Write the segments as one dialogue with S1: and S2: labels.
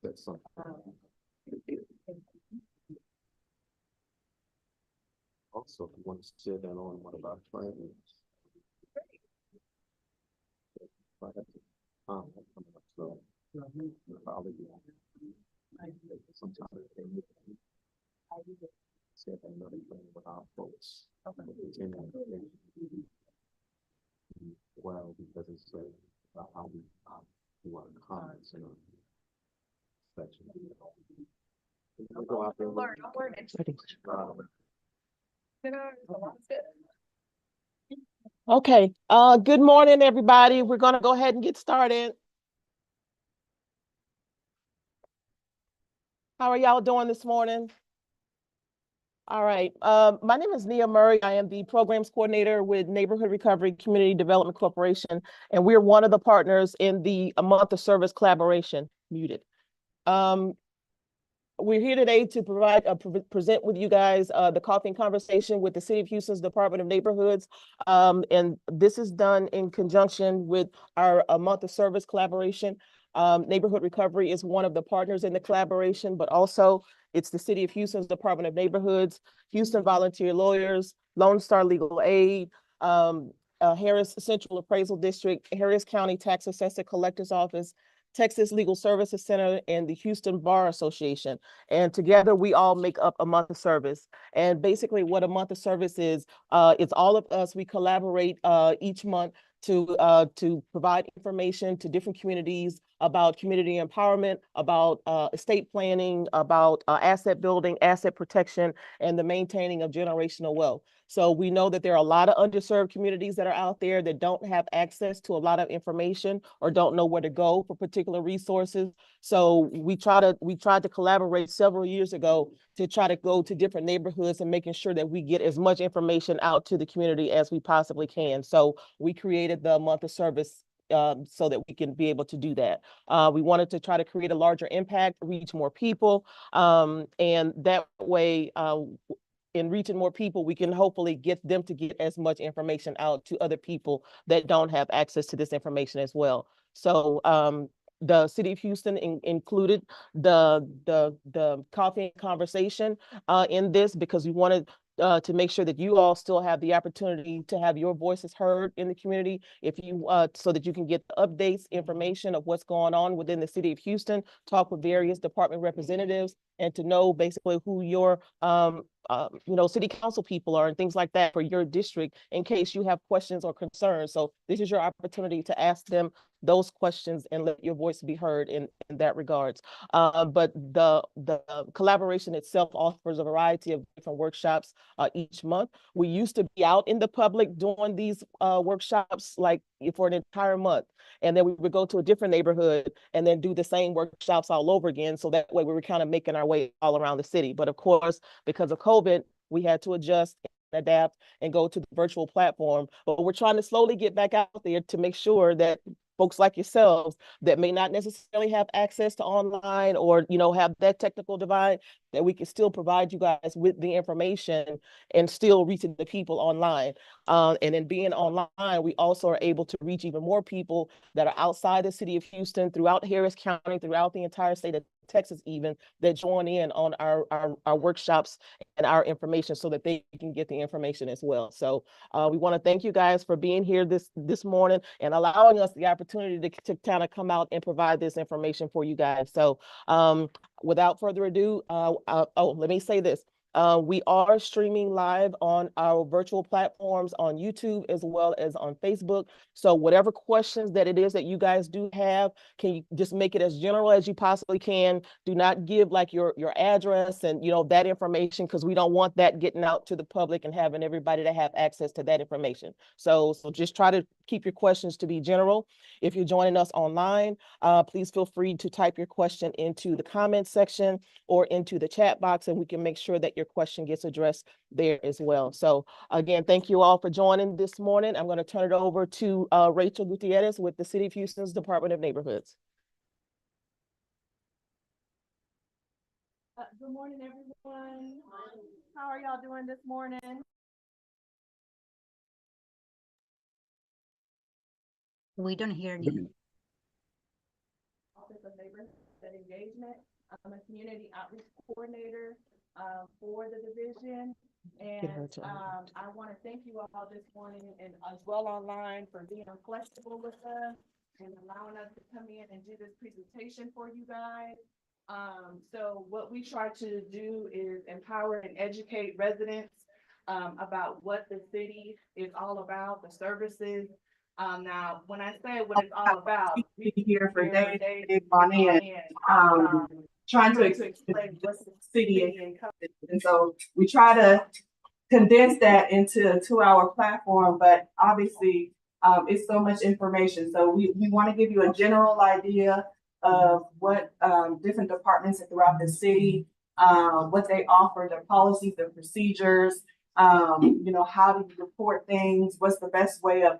S1: That's something. Also, if you want to share that on one of our plans. I have to, coming up, so probably sometime set another plan with our folks. Well, because it's about how we do our comments in our section. We'll go out there.
S2: Okay, good morning, everybody. We're gonna go ahead and get started. How are y'all doing this morning? All right, my name is Nia Murray. I am the programs coordinator with Neighborhood Recovery Community Development Corporation, and we're one of the partners in the A Month of Service collaboration, Muted. We're here today to provide present with you guys the coffee and conversation with the City of Houston's Department of Neighborhoods. And this is done in conjunction with our A Month of Service collaboration. Neighborhood Recovery is one of the partners in the collaboration, but also it's the City of Houston's Department of Neighborhoods, Houston Volunteer Lawyers, Lone Star Legal Aid, Harris Central Appraisal District, Harris County Tax Assessor Collector's Office, Texas Legal Services Center, and the Houston Bar Association. And together we all make up A Month of Service. And basically what A Month of Service is, it's all of us, we collaborate each month to provide information to different communities about community empowerment, about estate planning, about asset building, asset protection, and the maintaining of generational wealth. So we know that there are a lot of underserved communities that are out there that don't have access to a lot of information or don't know where to go for particular resources. So we tried to collaborate several years ago to try to go to different neighborhoods and making sure that we get as much information out to the community as we possibly can. So we created the Month of Service so that we can be able to do that. We wanted to try to create a larger impact, reach more people, and that way, in reaching more people, we can hopefully get them to get as much information out to other people that don't have access to this information as well. So the City of Houston included the coffee conversation in this because we wanted to make sure that you all still have the opportunity to have your voices heard in the community, if you so that you can get updates, information of what's going on within the City of Houston, talk with various department representatives, and to know basically who your city council people are and things like that for your district in case you have questions or concerns. So this is your opportunity to ask them those questions and let your voice be heard in that regards. But the collaboration itself offers a variety of different workshops each month. We used to be out in the public doing these workshops like for an entire month. And then we would go to a different neighborhood and then do the same workshops all over again. So that way we were kind of making our way all around the city. But of course, because of COVID, we had to adjust, adapt, and go to the virtual platform. But we're trying to slowly get back out there to make sure that folks like yourselves that may not necessarily have access to online or have that technical divide, that we can still provide you guys with the information and still reaching the people online. And in being online, we also are able to reach even more people that are outside the City of Houston, throughout Harris County, throughout the entire state of Texas even, that join in on our workshops and our information so that they can get the information as well. So we want to thank you guys for being here this morning and allowing us the opportunity to kind of come out and provide this information for you guys. So without further ado, let me say this. We are streaming live on our virtual platforms on YouTube as well as on Facebook. So whatever questions that it is that you guys do have, can you just make it as general as you possibly can? Do not give like your address and that information, because we don't want that getting out to the public and having everybody to have access to that information. So just try to keep your questions to be general. If you're joining us online, please feel free to type your question into the comments section or into the chat box, and we can make sure that your question gets addressed there as well. So again, thank you all for joining this morning. I'm going to turn it over to Rachel Gutierrez with the City of Houston's Department of Neighborhoods.
S3: Good morning, everyone. How are y'all doing this morning?
S4: We don't hear you.
S3: and engagement. I'm a community outreach coordinator for the division. And I want to thank you all this morning and as well online for being flexible with us and allowing us to come in and do this presentation for you guys. So what we try to do is empower and educate residents about what the city is all about, the services. Now, when I say what it's all about, we
S4: here for days
S3: days
S4: on end, trying to
S3: explain what the
S4: city
S3: encompasses.
S4: and so we try to condense that into a 2-hour platform, but obviously it's so much information. So we want to give you a general idea of what different departments throughout the city, what they offer, their policies, their procedures, you know, how do you report things, what's the best way of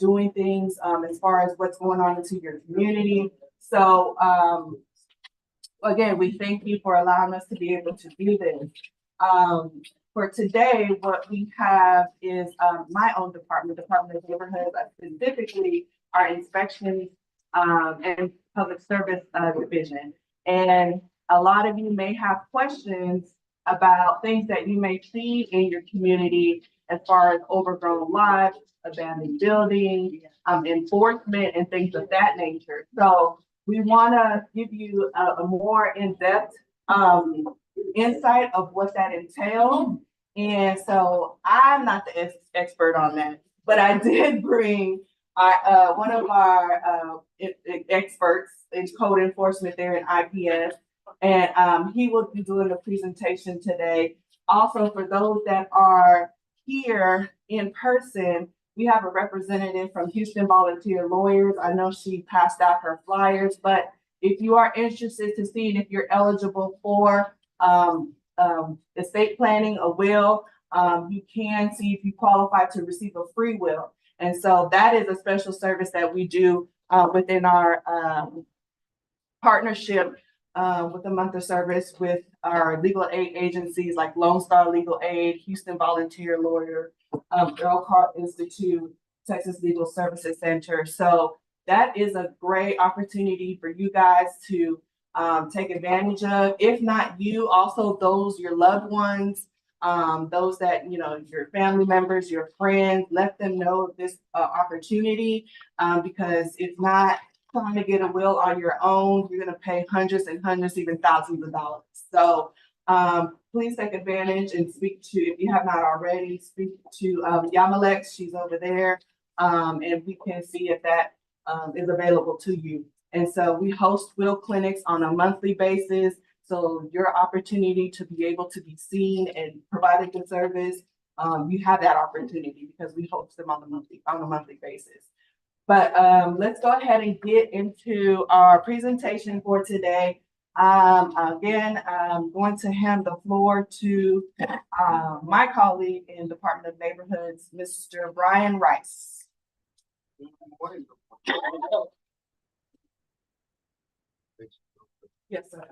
S4: doing things as far as what's going on into your community. So again, we thank you for allowing us to be able to do this. For today, what we have is my own Department of Neighborhoods, specifically our inspections and public service division. And a lot of you may have questions about things that you may see in your community as far as overgrown lots, abandoned buildings, enforcement, and things of that nature. So we want to give you a more in-depth insight of what that entails. And so I'm not the expert on that, but I did bring one of our experts in code enforcement there in IPS, and he will be doing a presentation today. Also, for those that are here in person, we have a representative from Houston Volunteer Lawyers. I know she passed out her flyers, but if you are interested to see if you're eligible for estate planning, a will, you can see if you qualify to receive a free will. And so that is a special service that we do within our partnership with the month of service with our legal aid agencies like Lone Star Legal Aid, Houston Volunteer Lawyer, Earl Carr Institute, Texas Legal Services Center. So that is a great opportunity for you guys to take advantage of. If not you, also those, your loved ones, those that, you know, your family members, your friends, let them know this opportunity because it's not trying to get a will on your own. You're going to pay hundreds and hundreds, even thousands of dollars. So please take advantage and speak to, if you have not already, speak to Yamalex. She's over there, and we can see if that is available to you. And so we host will clinics on a monthly basis. So your opportunity to be able to be seen and provide a good service, you have that opportunity because we host them on a monthly basis. But let's go ahead and get into our presentation for today. Again, I'm going to hand the floor to my colleague in Department of Neighborhoods, Mr. Brian Rice. Yes, sir.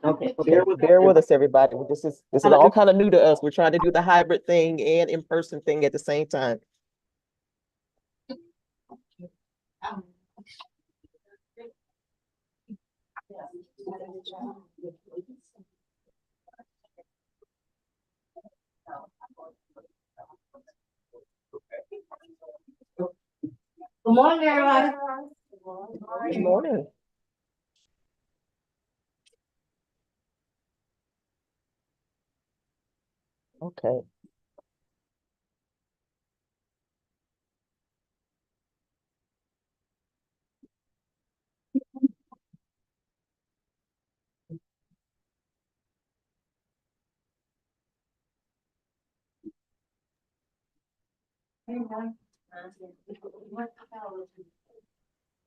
S2: Okay, bear with us, everybody. This is all kind of new to us. We're trying to do the hybrid thing and in-person thing at the same time.
S4: Good morning, everybody.
S2: Good morning. Okay.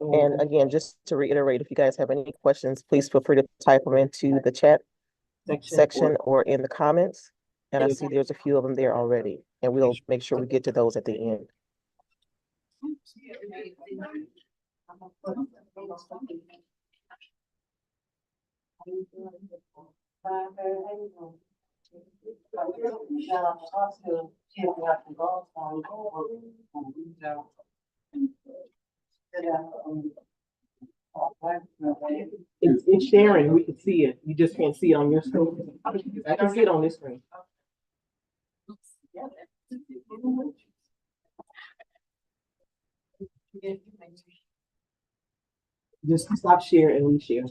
S2: And again, just to reiterate, if you guys have any questions, please feel free to type them into the chat section or in the comments. And I see there's a few of them there already, and we'll make sure we get to those at the end. It's sharing, we can see it, you just can't see it on your screen. I can see it on this screen. Just stop sharing and reshare.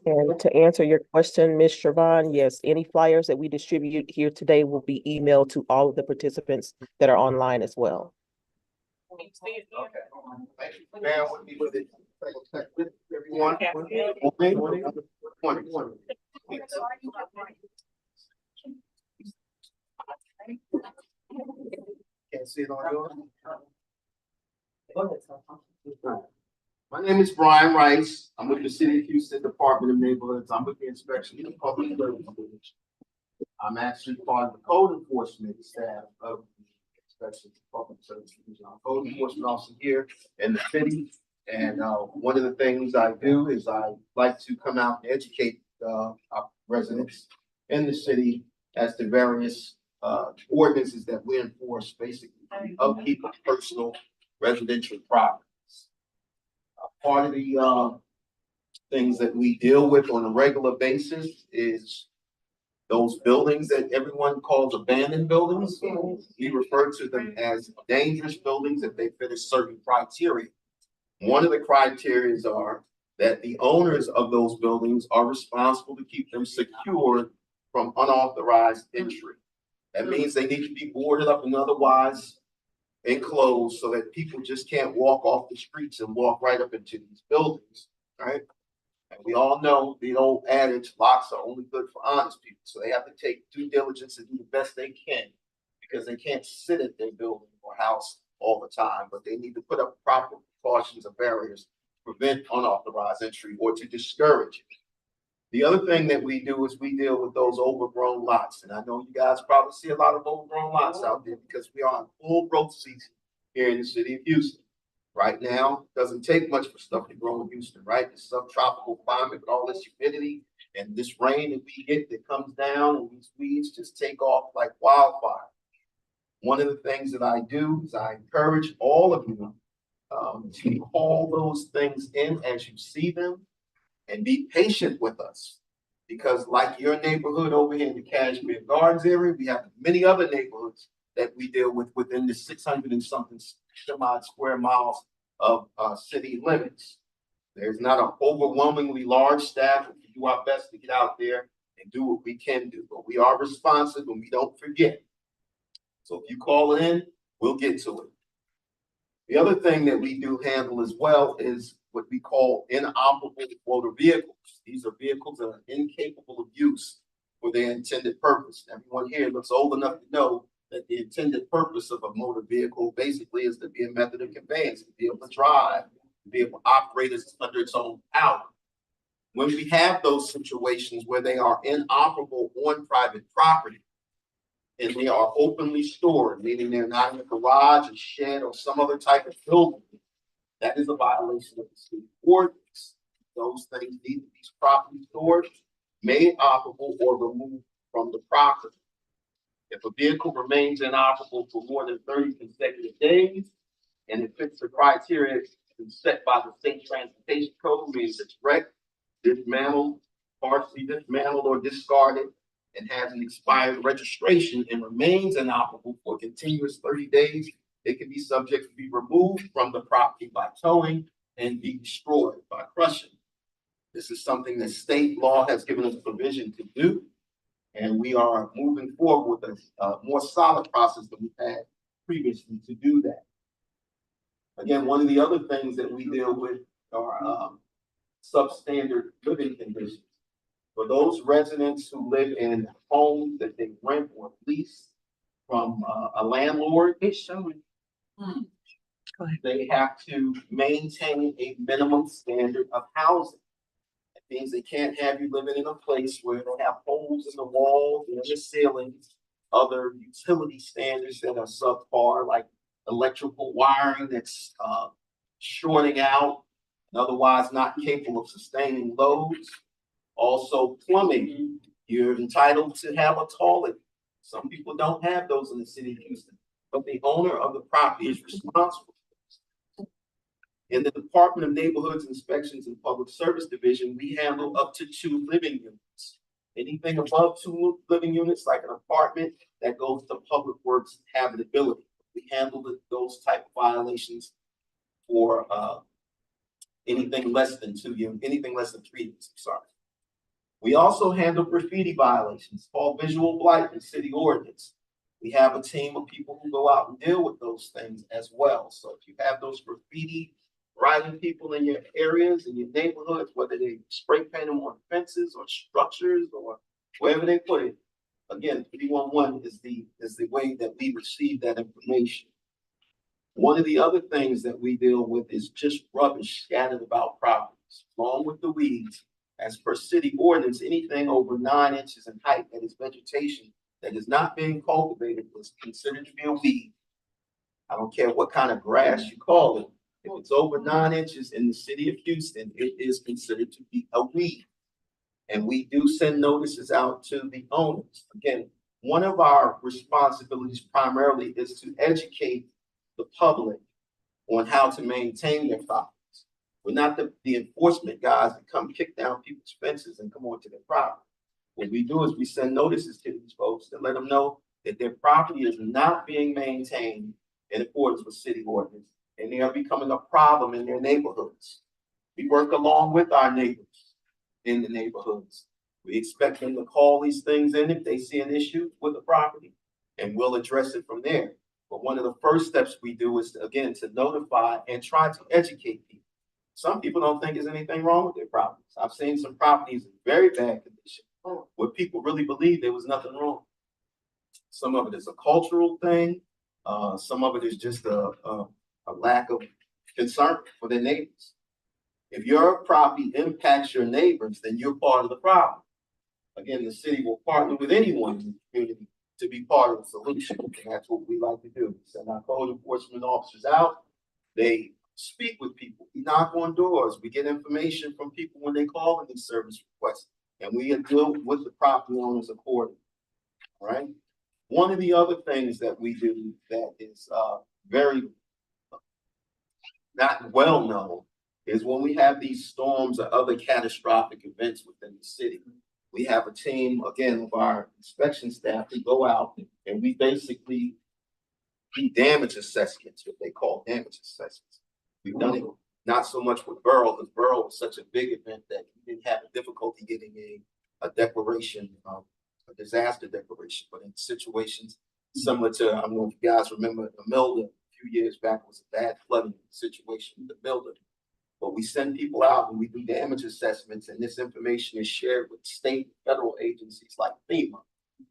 S2: And to answer your question, Ms. Trevon, yes, any flyers that we distribute here today will be emailed to all of the participants that are online as well.
S1: Okay. Thank you for bearing with me with it. Everyone. Can't see it on yours? My name is Brian Rice. I'm with the City of Houston Department of Neighborhoods. I'm with the Inspection and Public Service Division. I'm actually part of the code enforcement staff of the Inspection and Public Service Division. I'm a code enforcement officer here in the city. And one of the things I do is I like to come out and educate our residents in the city as to various ordinances that we enforce, basically upkeep of personal residential properties. Part of the things that we deal with on a regular basis is those buildings that everyone calls abandoned buildings. We refer to them as dangerous buildings if they fit a certain criteria. One of the criteria are that the owners of those buildings are responsible to keep them secured from unauthorized entry. That means they need to be boarded up and otherwise enclosed so that people just can't walk off the streets and walk right up into these buildings, right? And we all know the old adage, locks are only good for honest people. So they have to take due diligence and do the best they can because they can't sit at their building or house all the time, but they need to put up proper precautions or barriers to prevent unauthorized entry or to discourage it. The other thing that we do is we deal with those overgrown lots. And I know you guys probably see a lot of overgrown lots out there because we are in full growth season here in the city of Houston. Right now, it doesn't take much for stuff to grow in Houston, right? It's subtropical climate with all this humidity and this rain that we get that comes down and these weeds just take off like wildfire. One of the things that I do is I encourage all of you to call those things in as you see them and be patient with us. Because like your neighborhood over here in the Cashmere Gardens area, we have many other neighborhoods that we deal with within the 600 and something square miles of city limits. There's not an overwhelmingly large staff. We do our best to get out there and do what we can do, but we are responsive and we don't forget. So if you call in, we'll get to it. The other thing that we do handle as well is what we call inoperable motor vehicles. These are vehicles that are incapable of use for their intended purpose. Everyone here looks old enough to know that the intended purpose of a motor vehicle basically is to be a method of conveyance, to be able to drive, to be able to operate as under its own power. When we have those situations where they are inoperable on private property, and they are openly stored, meaning they're not in a garage, a shed, or some other type of building, that is a violation of the city ordinance. Those things need to be properly stored, made operable, or removed from the property. If a vehicle remains inoperable for more than 30 consecutive days, and it fits the criteria set by the state transportation code, means it's wrecked, dismantled, partially dismantled, or discarded, and has an expired registration and remains inoperable for a continuous 30 days, it can be subject to be removed from the property by towing and be destroyed by crushing. This is something that state law has given us provision to do, and we are moving forward with a more solid process than we've had previously to do that. Again, one of the other things that we deal with are substandard living conditions. For those residents who live in homes that they rent or lease from a landlord,
S4: It's showing.
S1: they have to maintain a minimum standard of housing. Means they can't have you living in a place where they have holes in the walls and in the ceilings, other utility standards that are subpar, like electrical wiring that's shorting out and otherwise not capable of sustaining loads. Also, plumbing. You're entitled to have a toilet. Some people don't have those in the city of Houston, but the owner of the property is responsible. In the Department of Neighborhoods Inspections and Public Service Division, we handle up to 2 living units. Anything above 2 living units, like an apartment, that goes to Public Works habitability. We handle those type of violations for anything less than 2 units, anything less than 3 units, I'm sorry. We also handle graffiti violations, called visual blight in city ordinance. We have a team of people who go out and deal with those things as well. So if you have those graffiti writing people in your areas, in your neighborhoods, whether they spray paint them on fences or structures or wherever they put it, again, 311 is the way that we receive that information. One of the other things that we deal with is just rubbish scattered about properties, along with the weeds. As per city ordinance, anything over 9 inches in height that is vegetation that is not being cultivated is considered to be a weed. I don't care what kind of grass you call it. If it's over 9 inches in the city of Houston, it is considered to be a weed. And we do send notices out to the owners. Again, one of our responsibilities primarily is to educate the public on how to maintain their properties. We're not the enforcement guys that come kick down people's fences and come onto their property. What we do is we send notices to these folks to let them know that their property is not being maintained in accordance with city ordinance, and they are becoming a problem in their neighborhoods. We work along with our neighbors in the neighborhoods. We expect them to call these things in if they see an issue with the property, and we'll address it from there. But one of the first steps we do is, again, to notify and try to educate people. Some people don't think there's anything wrong with their properties. I've seen some properties in very bad condition where people really believe there was nothing wrong. Some of it is a cultural thing. Some of it is just a lack of concern for their neighbors. If your property impacts your neighbors, then you're part of the problem. Again, the city will partner with anyone in the community to be part of the solution. And that's what we like to do. We send our code enforcement officers out. They speak with people. We knock on doors. We get information from people when they call in these service requests, and we deal with the property owners accordingly. All right. One of the other things that we do that is very not well known is when we have these storms or other catastrophic events within the city. We have a team, again, of our inspection staff who go out and we basically do damage assessments, what they call damage assessments. We've done it not so much with Borough, because Borough was such a big event that we didn't have a difficulty getting a declaration, a disaster declaration. But in situations similar to, I don't know if you guys remember the Milda a few years back, it was a bad flooding situation in the Milda. But we send people out and we do damage assessments, and this information is shared with state and federal agencies like FEMA,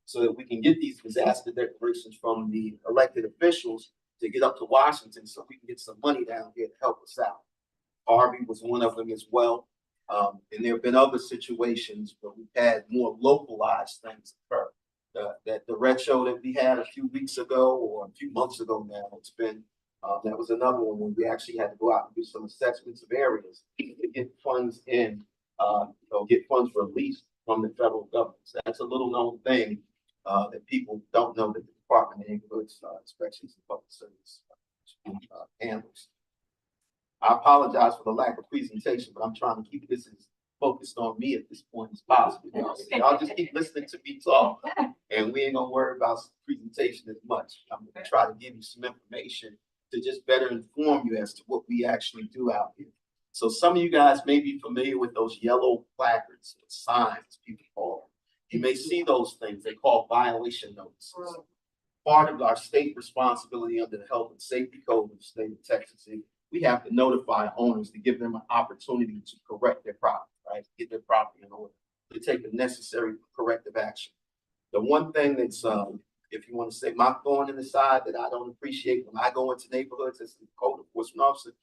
S1: so that we can get these disaster declarations from the elected officials to get up to Washington so we can get some money down here to help us out. Harvey was one of them as well. And there have been other situations where we've had more localized things occur. That the red show that we had a few weeks ago or a few months ago now, it's been, that was another one where we actually had to go out and do some assessments of areas to get funds in, get funds released from the federal government. So that's a little known thing that people don't know that the Department of Neighborhoods Inspections and Public Service handles. I apologize for the lack of presentation, but I'm trying to keep this as focused on me at this point as possible. Y'all just keep listening to me talk, and we ain't gonna worry about presentation as much. I'm gonna try to give you some information to just better inform you as to what we actually do out here. So some of you guys may be familiar with those yellow placards or signs, people call them. You may see those things. They call violation notices. Part of our state responsibility under the Health and Safety Code of the state of Texas, we have to notify owners to give them an opportunity to correct their property, right? Get their property in order, to take the necessary corrective action. The one thing that's, if you want to say my thorn in the side that I don't appreciate when I go into neighborhoods as the code enforcement officer,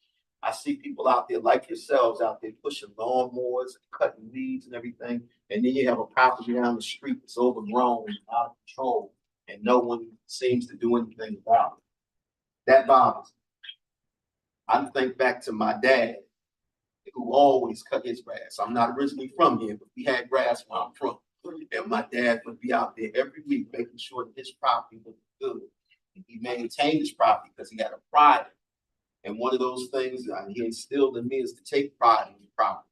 S1: I see people out there like yourselves out there pushing lawnmowers, cutting weeds and everything. And then you have a property down the street that's overgrown and out of control, and no one seems to do anything about it. That bothers me. I think back to my dad, who always cut his grass. I'm not originally from here, but we had grass where I'm from. And my dad would be out there every week making sure that his property was good. And he maintained his property because he had a pride. And one of those things he instilled in me is to take pride in your property.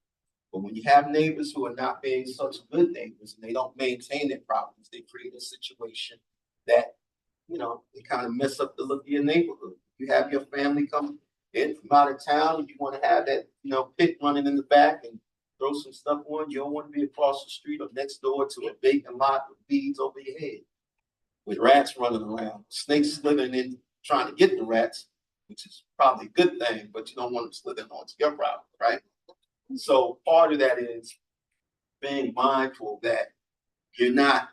S1: But when you have neighbors who are not being such good neighbors and they don't maintain their properties, they create a situation that, they kind of mess up the look of your neighborhood. You have your family come in from out of town and you want to have that, pit running in the back and throw some stuff on. You don't want to be across the street or next door to a vacant lot with beads over your head, with rats running around, snakes slithering in trying to get the rats, which is probably a good thing, but you don't want them slithering onto your property, right? So part of that is being mindful that you're not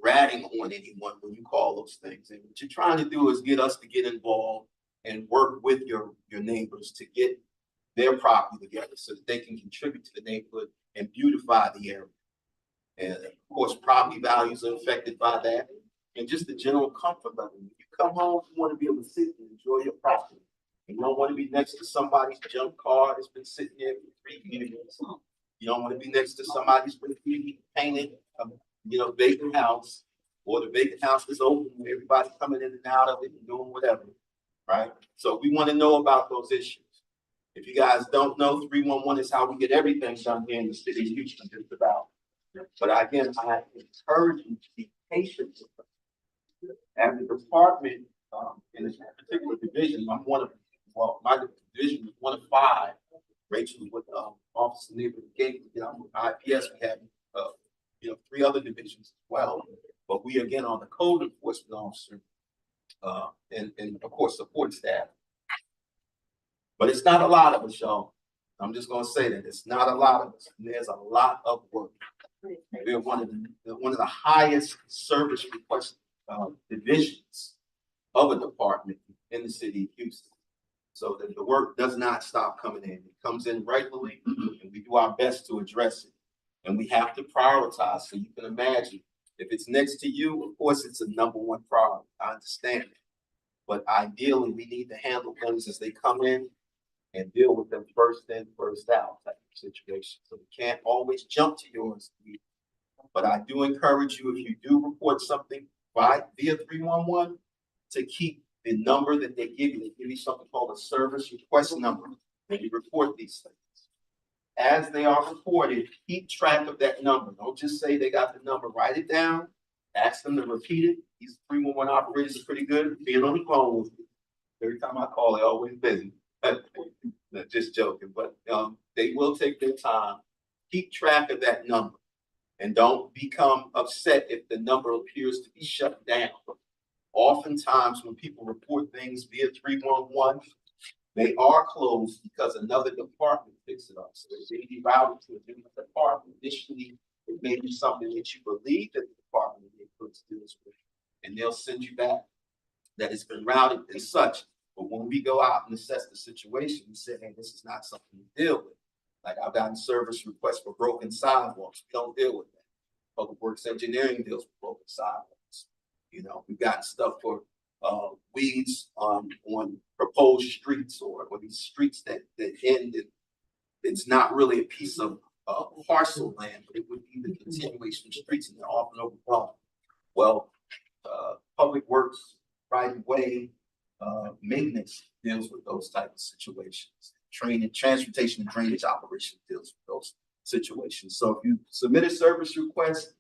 S1: ratting on anyone when you call those things. And what you're trying to do is get us to get involved and work with your neighbors to get their property together so that they can contribute to the neighborhood and beautify the area. And of course, property values are affected by that. And just the general comfort level. When you come home, you want to be able to sit and enjoy your property. You don't want to be next to somebody's junk car that's been sitting there for 3 years. You don't want to be next to somebody's graffiti painted, vacant house, or the vacant house is open where everybody's coming in and out of it and doing whatever, right? So we want to know about those issues. If you guys don't know, 311 is how we get everything done here in the city of Houston, just about. But again, I encourage you to be patient with them. As a department, in this particular division, my division is one of 5. Rachel with Office of Neighborhood Engagement. With IPS, we have 3 other divisions as well. But we again are the code enforcement officer and of course support staff. But it's not a lot of us, y'all. I'm just gonna say that it's not a lot of us. There's a lot of work. We're one of the highest service request divisions of a department in the city of Houston. So that the work does not stop coming in. It comes in regularly, and we do our best to address it. And we have to prioritize. So you can imagine, if it's next to you, of course, it's a #1 priority. I understand it. But ideally, we need to handle things as they come in and deal with them first in, first out type of situation. So we can't always jump to yours. But I do encourage you, if you do report something via 311, to keep the number that they give you. They give you something called a service request number when you report these things. As they are reported, keep track of that number. Don't just say they got the number. Write it down. Ask them to repeat it. These 311 operators are pretty good being on the phone with you. Every time I call, they're always busy. Just joking, but they will take their time. Keep track of that number, and don't become upset if the number appears to be shut down. Oftentimes, when people report things via 311, they are closed because another department picks it up. So they may be routed to a different department. Initially, it may be something that you believe that the department deals with, and they'll send you back that it's been routed and such. But when we go out and assess the situation, we say, hey, this is not something we deal with. Like I've gotten service requests for broken sidewalks. We don't deal with that. Public Works Engineering deals with broken sidewalks. We've gotten stuff for weeds on proposed streets or these streets that end in, it's not really a piece of parcel land, but it would be the continuation of streets, and they're often overgrown. Well, Public Works right away maintenance deals with those type of situations. Transportation and drainage operation deals with those situations. So if you submit a service request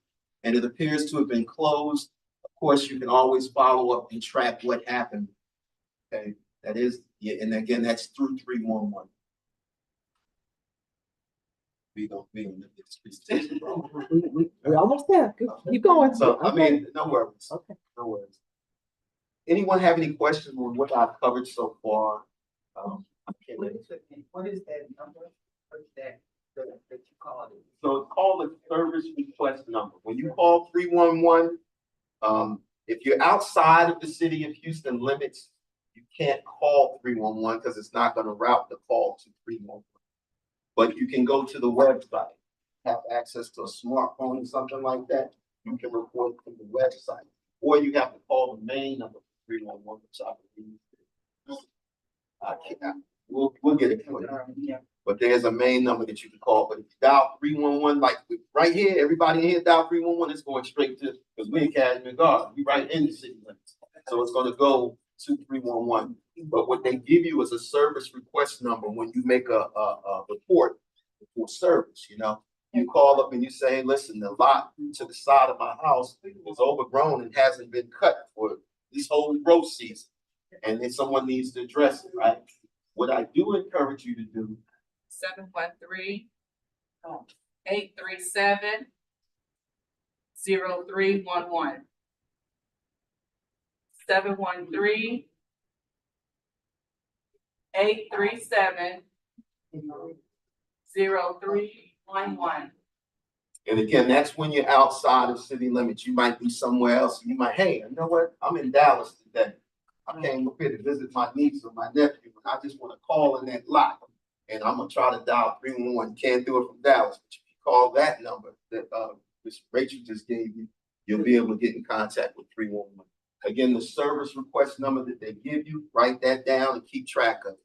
S1: and it appears to have been closed, of course, you can always follow up and track what happened. Okay, that is, and again, that's through 311. We don't get this presentation, bro.
S2: We're almost there. Keep going.
S1: So, I mean, no worries. Okay. No worries. Anyone have any questions on what I've covered so far?
S4: What is that number? What is that you call it?
S1: So it's called a service request number. When you call 311, if you're outside of the city of Houston limits, you can't call 311 because it's not going to route the call to 311. But you can go to the website, have access to a smartphone or something like that. You can report from the website, or you have to call the main number 311, which I believe. I can't. We'll get it for you. But there's a main number that you can call. But if you dial 311, like right here, everybody in here dial 311, it's going straight to, because we're in Cashmere Garden. We right in the city limits. So it's going to go to 311. But what they give you is a service request number when you make a report for service, you know. You call up and you say, listen, the lot to the side of my house is overgrown and hasn't been cut for this whole growth season. And then someone needs to address it, right? What I do encourage you to do
S4: 713-837-0311. 713-837-0311.
S1: and again, that's when you're outside of city limits. You might be somewhere else. You might, hey, you know what? I'm in Dallas today. I came up here to visit my niece or my nephew, and I just want to call in that lot. And I'm gonna try to dial 311. Can't do it from Dallas, but if you call that number that Ms. Rachel just gave you, you'll be able to get in contact with 311. Again, the service request number that they give you, write that down and keep track of it.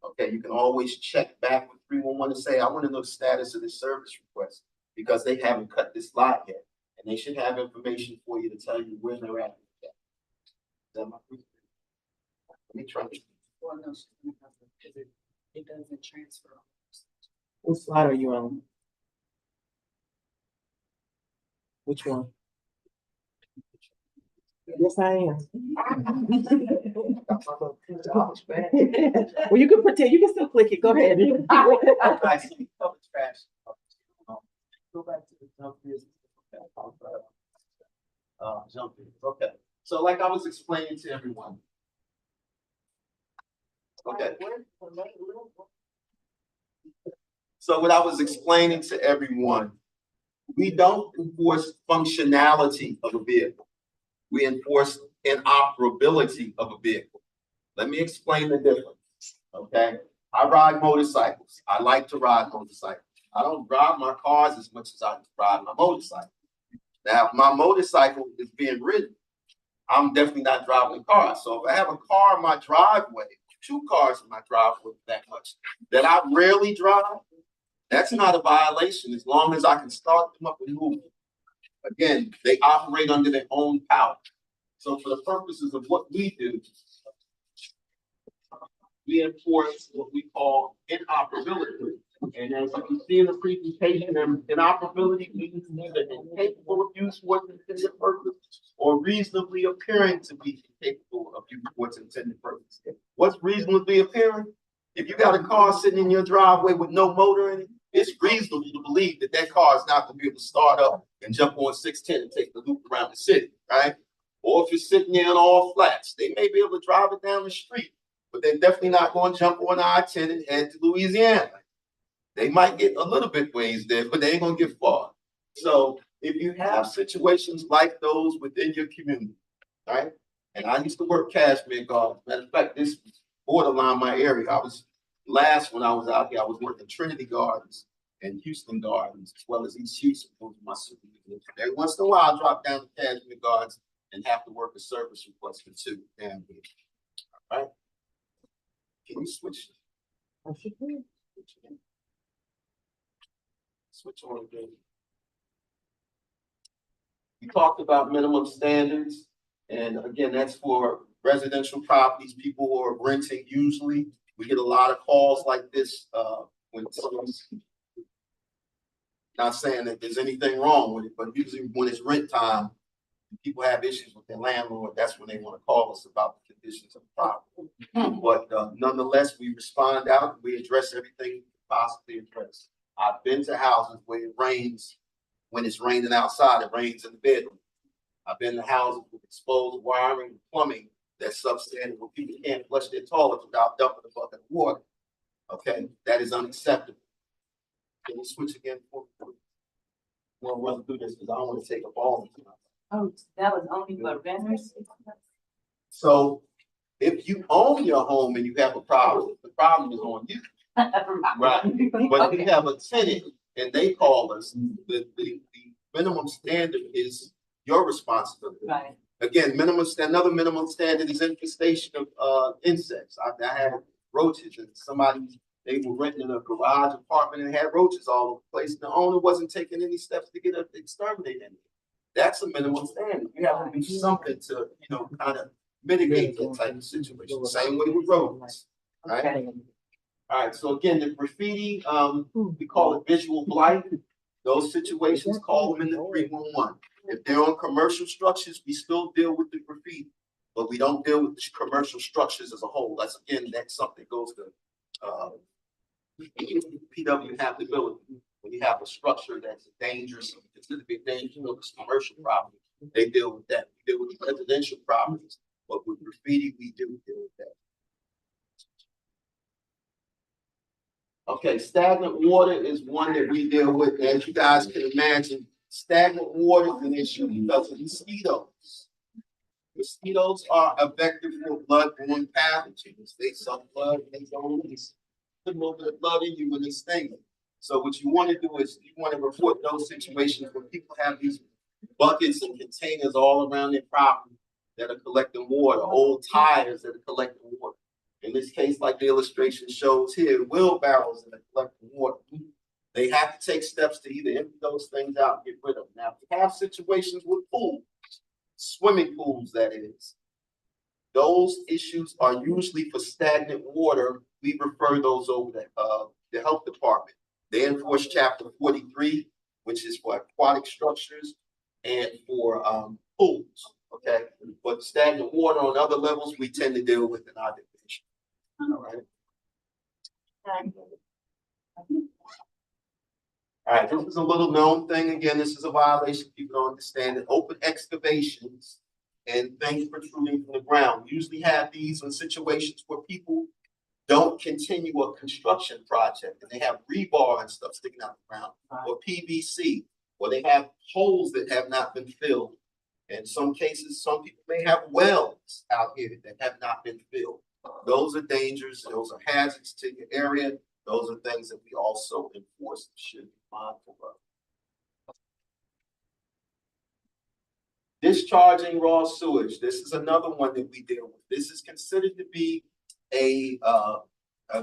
S1: Okay, you can always check back with 311 and say, I want to know the status of this service request, because they haven't cut this lot yet. And they should have information for you to tell you where they're at. Let me try to.
S4: Well, no, because it doesn't transfer.
S2: What slide are you on? Which one? Yes, I am. Well, you can pretend, you can still click it, go ahead.
S1: I see public trash. Go back to the jump business. Jump business. Okay. So like I was explaining to everyone. Okay. So what I was explaining to everyone, we don't enforce functionality of a vehicle. We enforce inoperability of a vehicle. Let me explain the difference. Okay. I ride motorcycles. I like to ride motorcycles. I don't drive my cars as much as I ride my motorcycle. Now, if my motorcycle is being ridden, I'm definitely not driving a car. So if I have a car in my driveway, 2 cars in my driveway that much, that I rarely drive, that's not a violation as long as I can start them up and move them. Again, they operate under their own power. So for the purposes of what we do, we enforce what we call inoperability. And as you can see in the presentation, inoperability means either incapable of use for its intended purpose or reasonably appearing to be incapable of use for its intended purpose. What's reasonably appearing? If you got a car sitting in your driveway with no motor in it, it's reasonable to believe that that car is not going to be able to start up and jump on 610 and take the loop around the city, right? Or if you're sitting there on all flats, they may be able to drive it down the street, but they're definitely not going to jump on I-10 and head to Louisiana. They might get a little bit ways there, but they ain't going to get far. So if you have situations like those within your community, right? And I used to work Cashmere Garden. Matter of fact, this was borderline my area. When I was out here, I was working Trinity Gardens and Houston Gardens, as well as East Houston. Those were my supervisions. Every once in a while, I drop down to Cashmere Gardens and have to work a service request for 2. Damn good. All right. Can you switch? Switch on again. We talked about minimum standards. And again, that's for residential properties, people who are renting usually. We get a lot of calls like this when someone's not saying that there's anything wrong with it, but usually when it's rent time, people have issues with their landlord. That's when they want to call us about the conditions of the property. But nonetheless, we respond out. We address everything we can possibly address. I've been to houses where it rains. When it's raining outside, it rains in the bedroom. I've been to houses with exposed wiring and plumbing that's substandard, where people can't flush their toilets without dumping a bucket of water. Okay, that is unacceptable. Can we switch again? We'll run through this because I don't want to take up all the time.
S4: Oh, that was only for vendors?
S1: So If you own your home and you have a problem, the problem is on you. Right. But if you have a tenant and they call us, the minimum standard is your responsibility.
S4: Right.
S1: Again, another minimum standard is infestation of insects. I had roaches and they were renting a garage apartment and had roaches all over the place. And the owner wasn't taking any steps to get it exterminated. That's a minimum standard. You have to do something to, kind of mitigate that type of situation. Same way with roads, right?
S4: Okay.
S1: All right, so again, the graffiti, we call it visual blight. Those situations, call them in the 311. If they're on commercial structures, we still deal with the graffiti, but we don't deal with the commercial structures as a whole. That's something that goes to PW habitability. When you have a structure that's dangerous, it's going to be dangerous, it's commercial property. They deal with that. We deal with residential properties, but with graffiti, we do deal with that. Okay, stagnant water is one that we deal with. As you guys can imagine, stagnant water is an issue because of mosquitoes. Mosquitoes are a vector for blood-borne pathogens. They suck blood, they go put a little bit of blood in you when they sting you. So what you want to do is you want to report those situations where people have these buckets and containers all around their property that are collecting water, old tires that are collecting water. In this case, like the illustration shows here, wheelbarrows that are collecting water. They have to take steps to either empty those things out and get rid of them. Now, if you have situations with pools, swimming pools that is, those issues are usually for stagnant water. We refer those over to the health department. They enforce Chapter 43, which is for aquatic structures and for pools. Okay, but stagnant water on other levels we tend to deal with in our division. All right. All right, this is a little known thing. Again, this is a violation. People don't understand it. Open excavations and things protruding from the ground. We usually have these in situations where people don't continue a construction project and they have rebar and stuff sticking out the ground, or PVC, or they have holes that have not been filled. In some cases, some people may have wells out here that have not been filled. Those are dangers. Those are hazards to your area. Those are things that we also enforce and should be mindful of. Discharging raw sewage. This is another one that we deal with. This is considered to be a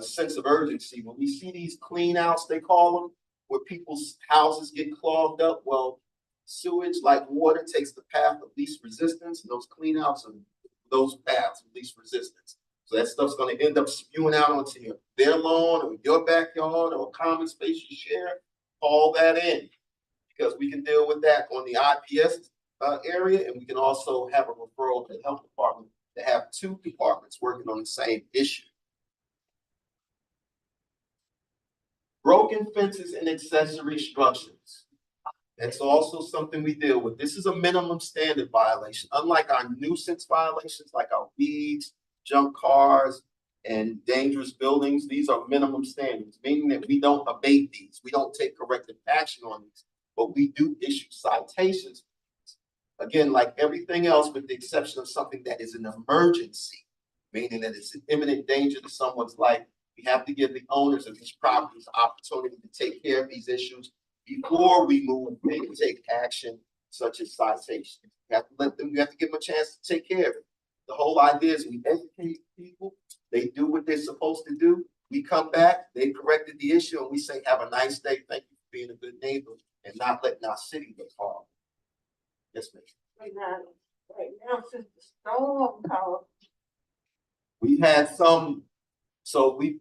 S1: sense of urgency. When we see these clean outs, they call them, where people's houses get clogged up, well, sewage, like water, takes the path of least resistance, and those clean outs are those paths of least resistance. So that stuff's going to end up spewing out onto their lawn or your backyard or a common space you share. Call that in, because we can deal with that on the IPS area, and we can also have a referral to the health department to have two departments working on the same issue. Broken fences and accessory structures. That's also something we deal with. This is a minimum standard violation. Unlike our nuisance violations, like our weeds, junk cars, and dangerous buildings, these are minimum standards, meaning that we don't abate these. We don't take corrective action on these, but we do issue citations. Again, like everything else, with the exception of something that is an emergency, meaning that it's an imminent danger to someone's life, we have to give the owners of these properties the opportunity to take care of these issues before we move and take action, such as citation. You have to let them, you have to give them a chance to take care of it. The whole idea is we educate people, they do what they're supposed to do. We come back, they corrected the issue, and we say, have a nice day. Thank you for being a good neighbor and not letting our city get harmed. Yes, ma'am.
S5: Right now, since the storm called.
S1: We've had some, so we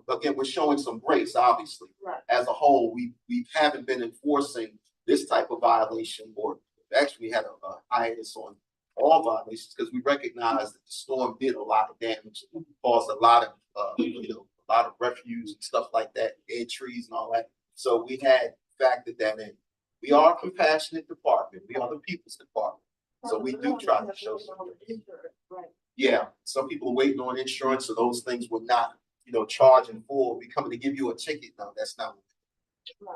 S1: again, we're showing some grace, obviously.
S5: Right.
S1: As a whole, we haven't been enforcing this type of violation, or actually we had a hiatus on all violations because we recognize that the storm did a lot of damage, caused a lot of a lot of refuse and stuff like that, dead trees and all that. So we had factored that in. We are a compassionate department. We are the people's department. So we do try to show some grace.
S5: Right.
S1: Yeah, some people are waiting on insurance, so those things will not, charge in full. We coming to give you a ticket. No, that's not.
S5: Right.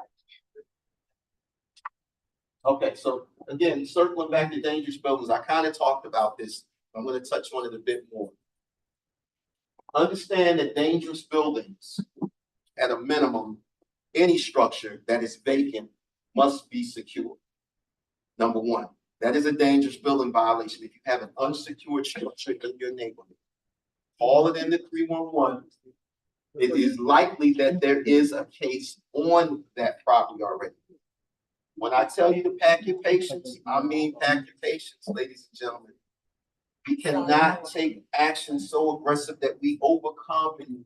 S1: Okay, so again, circling back to dangerous buildings, I kind of talked about this. I'm going to touch on it a bit more. Understand that dangerous buildings, at a minimum, any structure that is vacant must be secure. Number one, that is a dangerous building violation. If you have an unsecured structure in your neighborhood, call it in the 311. It is likely that there is a case on that property already. When I tell you to pack your patience, I mean pack your patience, ladies and gentlemen. We cannot take action so aggressive that we overcome and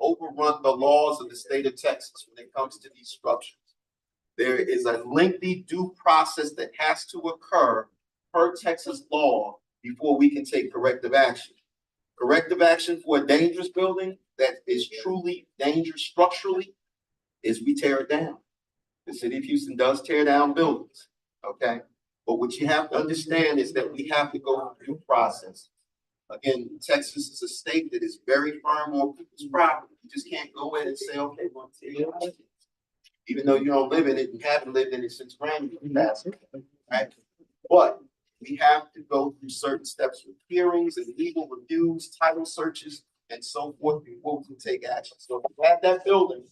S1: overrun the laws of the state of Texas when it comes to these structures. There is a lengthy due process that has to occur per Texas law before we can take corrective action. Corrective action for a dangerous building that is truly dangerous structurally is we tear it down. The city of Houston does tear down buildings, okay? But what you have to understand is that we have to go through due process. Again, Texas is a state that is very firm on people's property. You just can't go in and say, okay, we're going to tear it down. Even though you don't live in it and haven't lived in it since grandparents, right? But we have to go through certain steps with hearings and legal reviews, title searches, and so forth before we can take action. So if you have that building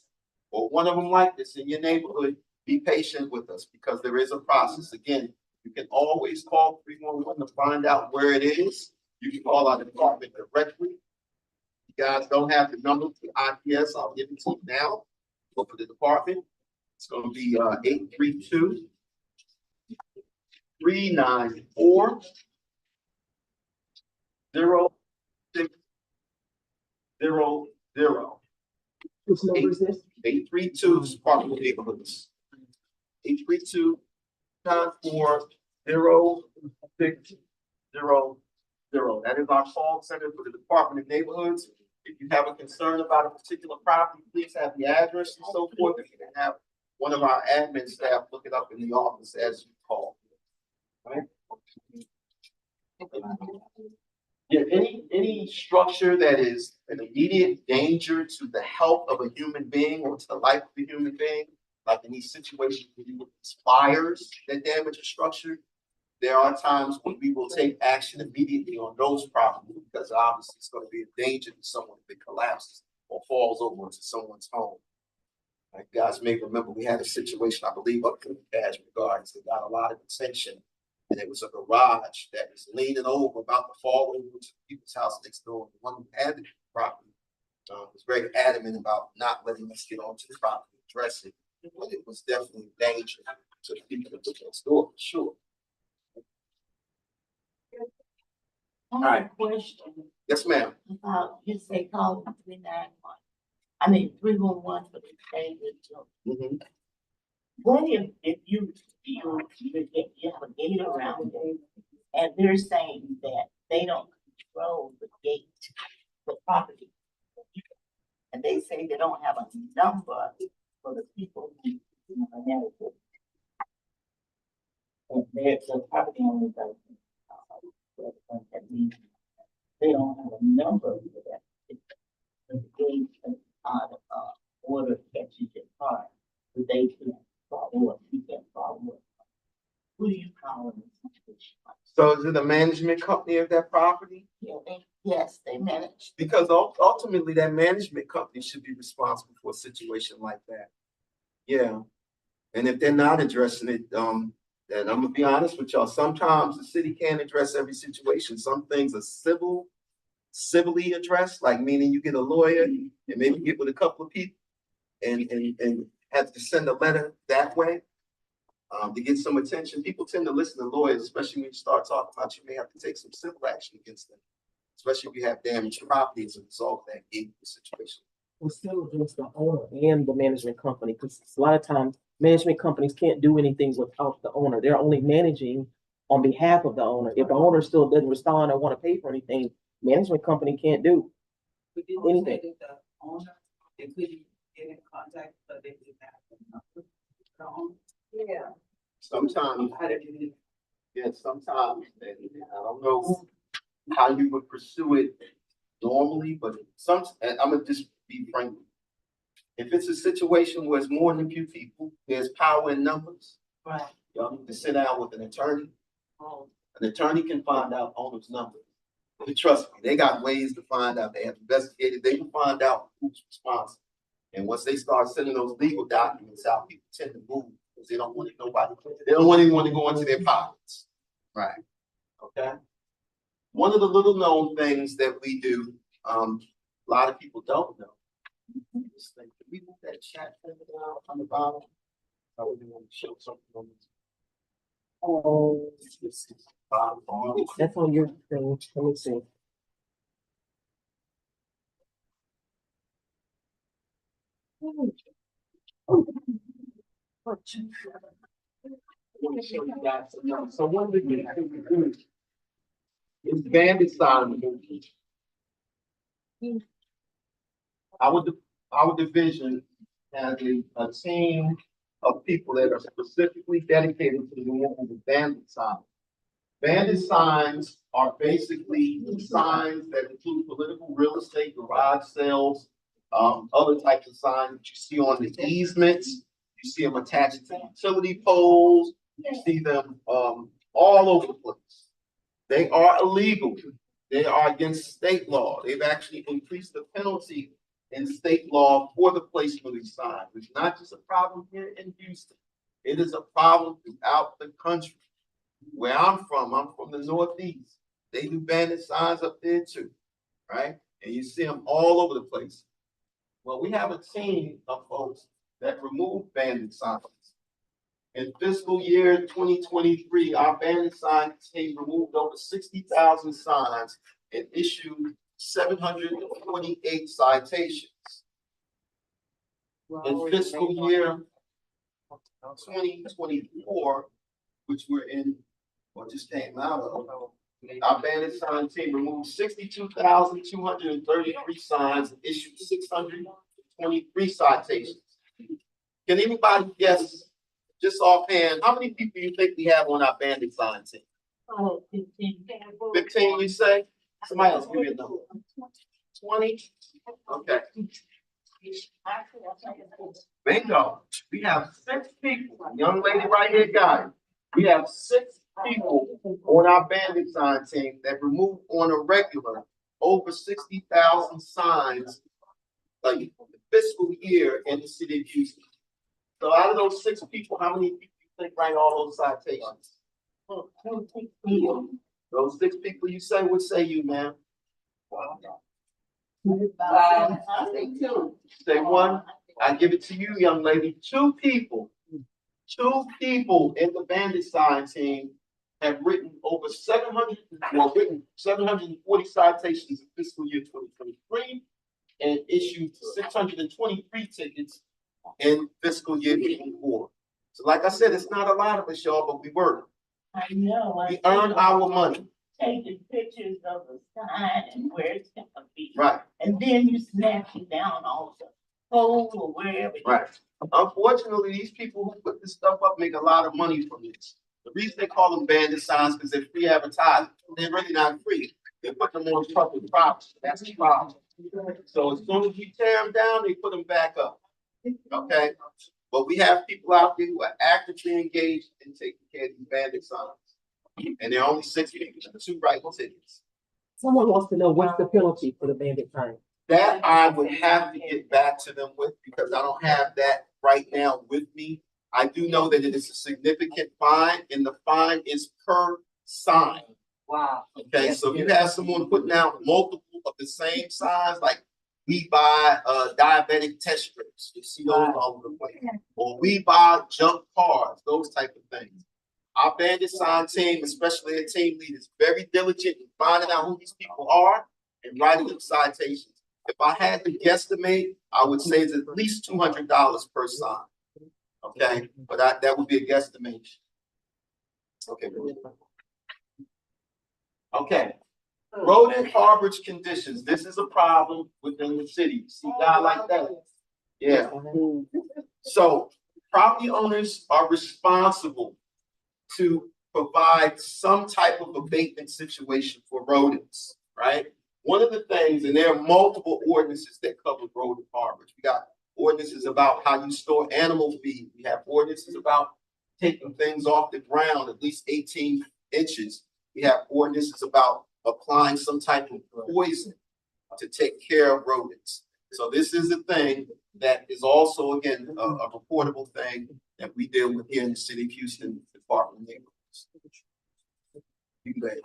S1: or one of them like this in your neighborhood, be patient with us because there is a process. Again, you can always call 311 to find out where it is. You can call our department directly. You guys don't have the number for IPS. I'll give it to you now. Go for the department. It's going to be 832-394-0600.
S2: Which number is this?
S1: 832 Department of Neighborhoods. 832-940-600. That is our call center for the Department of Neighborhoods. If you have a concern about a particular property, please have the address and so forth. If you can have one of our admin staff look it up in the office as you call. Right? Yeah, any structure that is an immediate danger to the health of a human being or to the life of a human being, like in these situations where you fires that damage a structure, there are times when we will take action immediately on those properties because obviously it's going to be a danger to someone if it collapses or falls over into someone's home. Like you guys may remember, we had a situation, I believe, up in the Cashmere Gardens that got a lot of attention. And it was a garage that was leaning over, about to fall over to people's house next door. The one who had the property was very adamant about not letting us get onto the property and address it. But it was definitely a danger to the people next door, for sure.
S5: I have
S1: Alright.
S5: a question
S1: Yes, ma'am.
S5: about, you say call 311 for the dangerous children. What if you have a gate around it and they're saying that they don't control the gate, the property? And they say they don't have a number for the people who manage it. And there's a property owner that means they don't have a number for that. The gate is out of order catches your car, but they can't follow up, you can't follow up. Who do you call in this situation?
S1: So is it a management company of that property?
S5: Yeah, yes, they manage.
S1: Because ultimately that management company should be responsible for a situation like that. Yeah. And if they're not addressing it, then I'm gonna be honest with y'all. Sometimes the city can't address every situation. Some things are civilly addressed, like meaning you get a lawyer and maybe get with a couple of people and have to send a letter that way to get some attention. People tend to listen to lawyers, especially when you start talking about you may have to take some civil action against them, especially if you have damaged property as a result of that gate situation.
S2: We still address the owner and the management company, because a lot of times management companies can't do anything without the owner. They're only managing on behalf of the owner. If the owner still doesn't respond or want to pay for anything, management company can't do anything.
S6: The owner, they couldn't get in contact, but they did have the number. The owner.
S5: Yeah.
S1: Sometimes,
S6: How did you do it?
S1: yeah, sometimes, and I don't know how you would pursue it normally, but and I'm gonna just be frank. If it's a situation where it's more than a few people, there's power in numbers.
S5: Right.
S1: Y'all need to sit down with an attorney.
S5: Oh,
S1: An attorney can find out owner's number. And trust me, they got ways to find out. They have investigated, they can find out who's responsible. And once they start sending those legal documents out, people tend to move because they don't want nobody, they don't want anyone to go into their pockets. Right. Okay. One of the little known things that we do, a lot of people don't know. This thing, can we move that chat thing down on the bottom? I would want to show something on this. Oh,
S2: That's on your thing. Let me see.
S1: So one of the things we do is bandit sign removal. Our division has a team of people that are specifically dedicated to the removal of bandit signs. Bandit signs are basically signs that include political, real estate, garage sales, other types of signs that you see on the easements. You see them attached to utility poles. You see them all over the place. They are illegal. They are against state law. They've actually increased the penalty in state law for the placement of these signs. It's not just a problem here in Houston. It is a problem throughout the country. Where I'm from the Northeast. They do bandit signs up there too, right? And you see them all over the place. Well, we have a team of folks that remove bandit signs. In fiscal year 2023, our bandit sign team removed over 60,000 signs and issued 728 citations. In fiscal year 2024, which we're in, or just came out of, our bandit sign team removed 62,233 signs and issued 623 citations. Can anybody guess, just offhand, how many people you think we have on our bandit sign team? 15, you say? Somebody else give me a number. 20? Okay. Bingo. We have 6 people. Young lady right here got it. We have 6 people on our bandit sign team that remove on a regular over 60,000 signs like fiscal year in the city of Houston. So out of those 6 people, how many people you think write all those citations? Those 6 people you say, what say you, ma'am?
S5: I say 2.
S1: Say 1. I give it to you, young lady. 2 people. 2 people in the bandit sign team have written over 740 citations in fiscal year 2023 and issued 623 tickets in fiscal year 2024. So like I said, it's not a lot of us, y'all, but we work.
S5: I know.
S1: We earn our money.
S5: Taking pictures of the sign and where it's gonna be.
S1: Right.
S5: And then you snap it down on the pole or wherever.
S1: Right. Unfortunately, these people who put this stuff up make a lot of money from this. The reason they call them bandit signs because they're free advertising. They're really not free. They put them on public property. That's the problem. So as soon as we tear them down, they put them back up. Okay. But we have people out there who are actively engaged in taking care of these bandit signs. And there are only 6 people, 2 write tickets.
S2: Someone wants to know what's the penalty for the bandit sign?
S1: That I would have to get back to them with because I don't have that right now with me. I do know that it is a significant fine and the fine is per sign.
S6: Wow.
S1: Okay, so if you have someone putting out multiple of the same signs, like we buy diabetic test strips, you see those all over the place, or we buy junk cars, those type of things. Our bandit sign team, especially a team lead, is very diligent in finding out who these people are and writing them citations. If I had to guesstimate, I would say it's at least $200 per sign. Okay, but that would be a guesstimation. Okay. Okay. Rodent harborage conditions. This is a problem within the city. See a guy like that? Yeah. So property owners are responsible to provide some type of abatement situation for rodents, right? One of the things, and there are multiple ordinances that cover rodent harborage. We got ordinances about how you store animal feed. We have ordinances about taking things off the ground at least 18 inches. We have ordinances about applying some type of poison to take care of rodents. So this is a thing that is also, again, a reportable thing that we deal with here in the city of Houston Department of Neighborhoods. You can go ahead.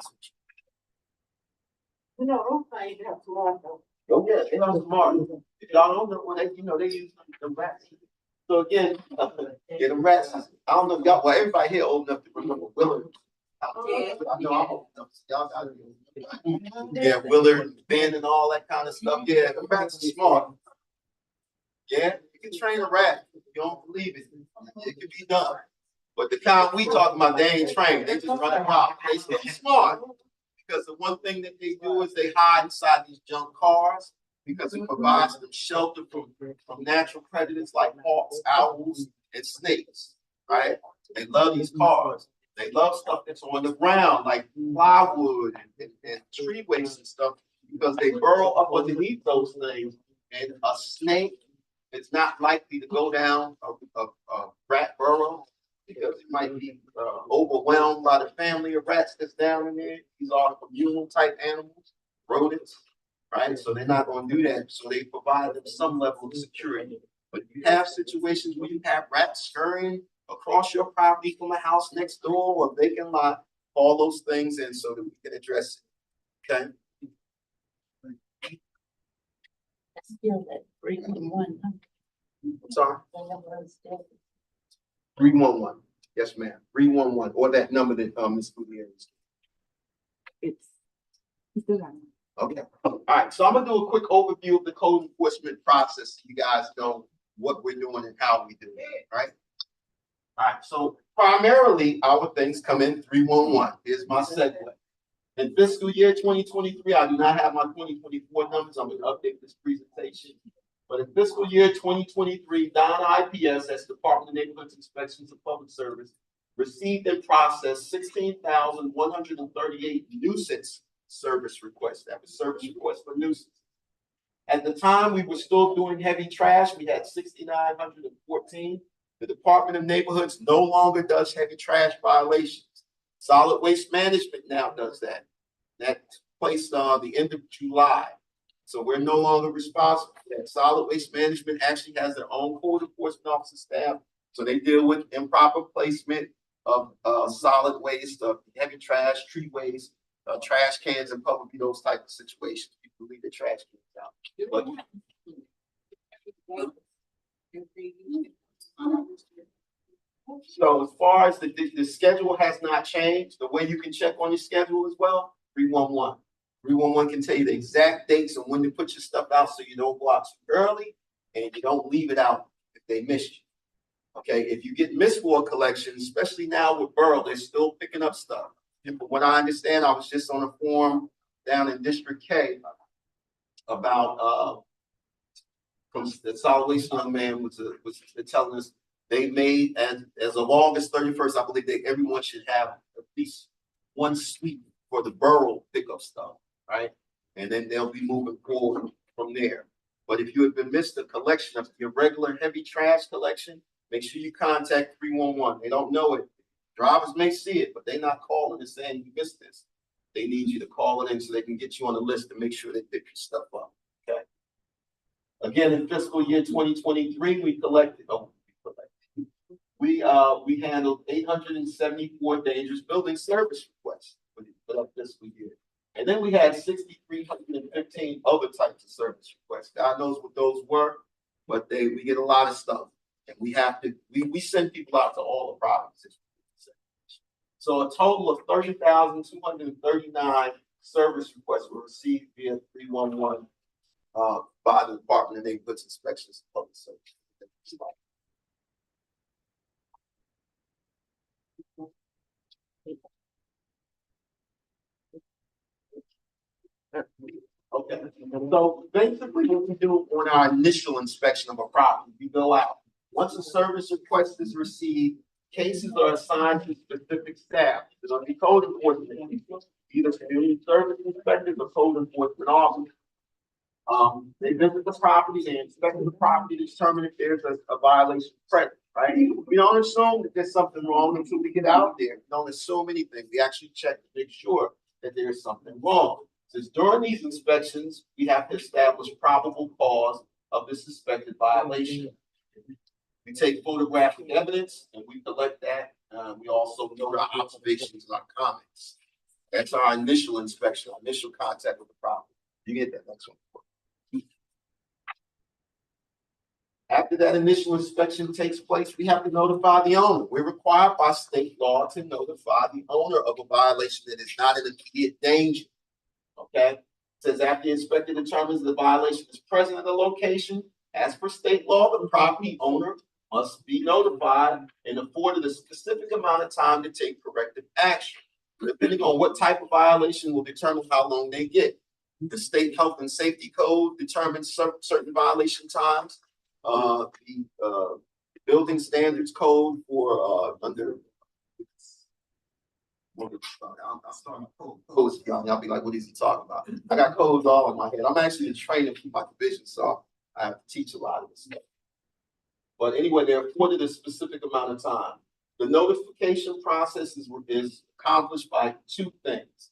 S5: Those things have to learn though.
S1: Oh, yeah, they are smart. If y'all don't know, well, they use the rats. So again, yeah, the rats, I don't know, y'all, well, everybody here old enough to remember Willard. I know I'm old enough, so y'all got it. Yeah, Willard, Ben and all that kind of stuff. Yeah, the rats are smart. Yeah, you can train a rat. If you don't believe it, it can be done. But the kind we talking about, they ain't trained. They just run around. They still smart. Because the one thing that they do is they hide inside these junk cars because it provides them shelter from natural predators like hawks, owls, and snakes, right? They love these cars. They love stuff that's on the ground, like plywood and tree waste and stuff, because they burrow up underneath those things. And a snake is not likely to go down a rat burrow because it might be overwhelmed by the family of rats that's down in there. These are communal type animals, rodents, right? So they're not going to do that. So they provide them some level of security. But you have situations where you have rats scurrying across your property from a house next door or vacant lot, all those things in so that we can address it. Okay.
S5: That's still that 311.
S1: I'm sorry.
S5: The number is still
S1: 311. Yes, ma'am. 311. Or that number that Ms. Gutierrez.
S4: It's still got it.
S1: Okay. All right. So I'm gonna do a quick overview of the code enforcement process so you guys know what we're doing and how we do it. Right. All right. So primarily our things come in 311. Here's my segue. In fiscal year 2023, I do not have my 2024 numbers. I'm gonna update this presentation. But in fiscal year 2023, Donna IPS, that's Department of Neighborhoods Inspections and Public Service, received and processed 16,138 nuisance service requests. That was service requests for nuisance. At the time, we were still doing heavy trash. We had 6,914. The Department of Neighborhoods no longer does heavy trash violations. Solid Waste Management now does that. That placed the end of July. So we're no longer responsible for that. Solid Waste Management actually has their own code enforcement officer staff. So they deal with improper placement of solid waste, of heavy trash, tree waste, trash cans and public, those type of situations. People leave their trash cans out. But, so as far as the schedule has not changed, the way you can check on your schedule as well, 311. 311 can tell you the exact dates and when to put your stuff out so you don't go out too early and you don't leave it out if they missed you. Okay, if you get missed for a collection, especially now with Borough, they're still picking up stuff. And from what I understand, I was just on a forum down in District K about from the solid waste young man was telling us they made as of August 31st, I believe that everyone should have at least one sweep for the borough pickup stuff, right? And then they'll be moving forward from there. But if you have been missed a collection of your regular heavy trash collection, make sure you contact 311. They don't know it. Drivers may see it, but they're not calling and saying you missed this. They need you to call it in so they can get you on the list and make sure they pick your stuff up. Okay. Again, in fiscal year 2023, we handled 874 dangerous building service requests for that fiscal year. And then we had 6,315 other types of service requests. God knows what those were, but we get a lot of stuff. And we send people out to all the provinces. So a total of 30,239 service requests were received via 311 by the Department of Neighborhoods Inspections and Public Service. Okay, so basically what we do on our initial inspection of a property, we go out. Once a service request is received, cases are assigned to specific staff. There's going to be code enforcement, either community service inspectors or code enforcement officers. They visit the property, they inspect the property to determine if there's a violation present, right? We don't assume that there's something wrong until we get out there. We don't assume anything. We actually check to make sure that there's something wrong. Since during these inspections, we have to establish probable cause of the suspected violation. We take photographic evidence and we collect that. We also note our observations and our comments. That's our initial inspection, our initial contact with the property. You get that next one. After that initial inspection takes place, we have to notify the owner. We're required by state law to notify the owner of a violation that is not an immediate danger. Okay? It says after the inspector determines the violation is present in the location, as per state law, the property owner must be notified and afforded a specific amount of time to take corrective action. Depending on what type of violation will determine how long they get. The state health and safety code determines certain violation times. The building standards code for under codes, y'all be like, what is he talking about? I got codes all in my head. I'm actually in training for my division, so I have to teach a lot of this stuff. But anyway, they're afforded a specific amount of time. The notification process is accomplished by two things.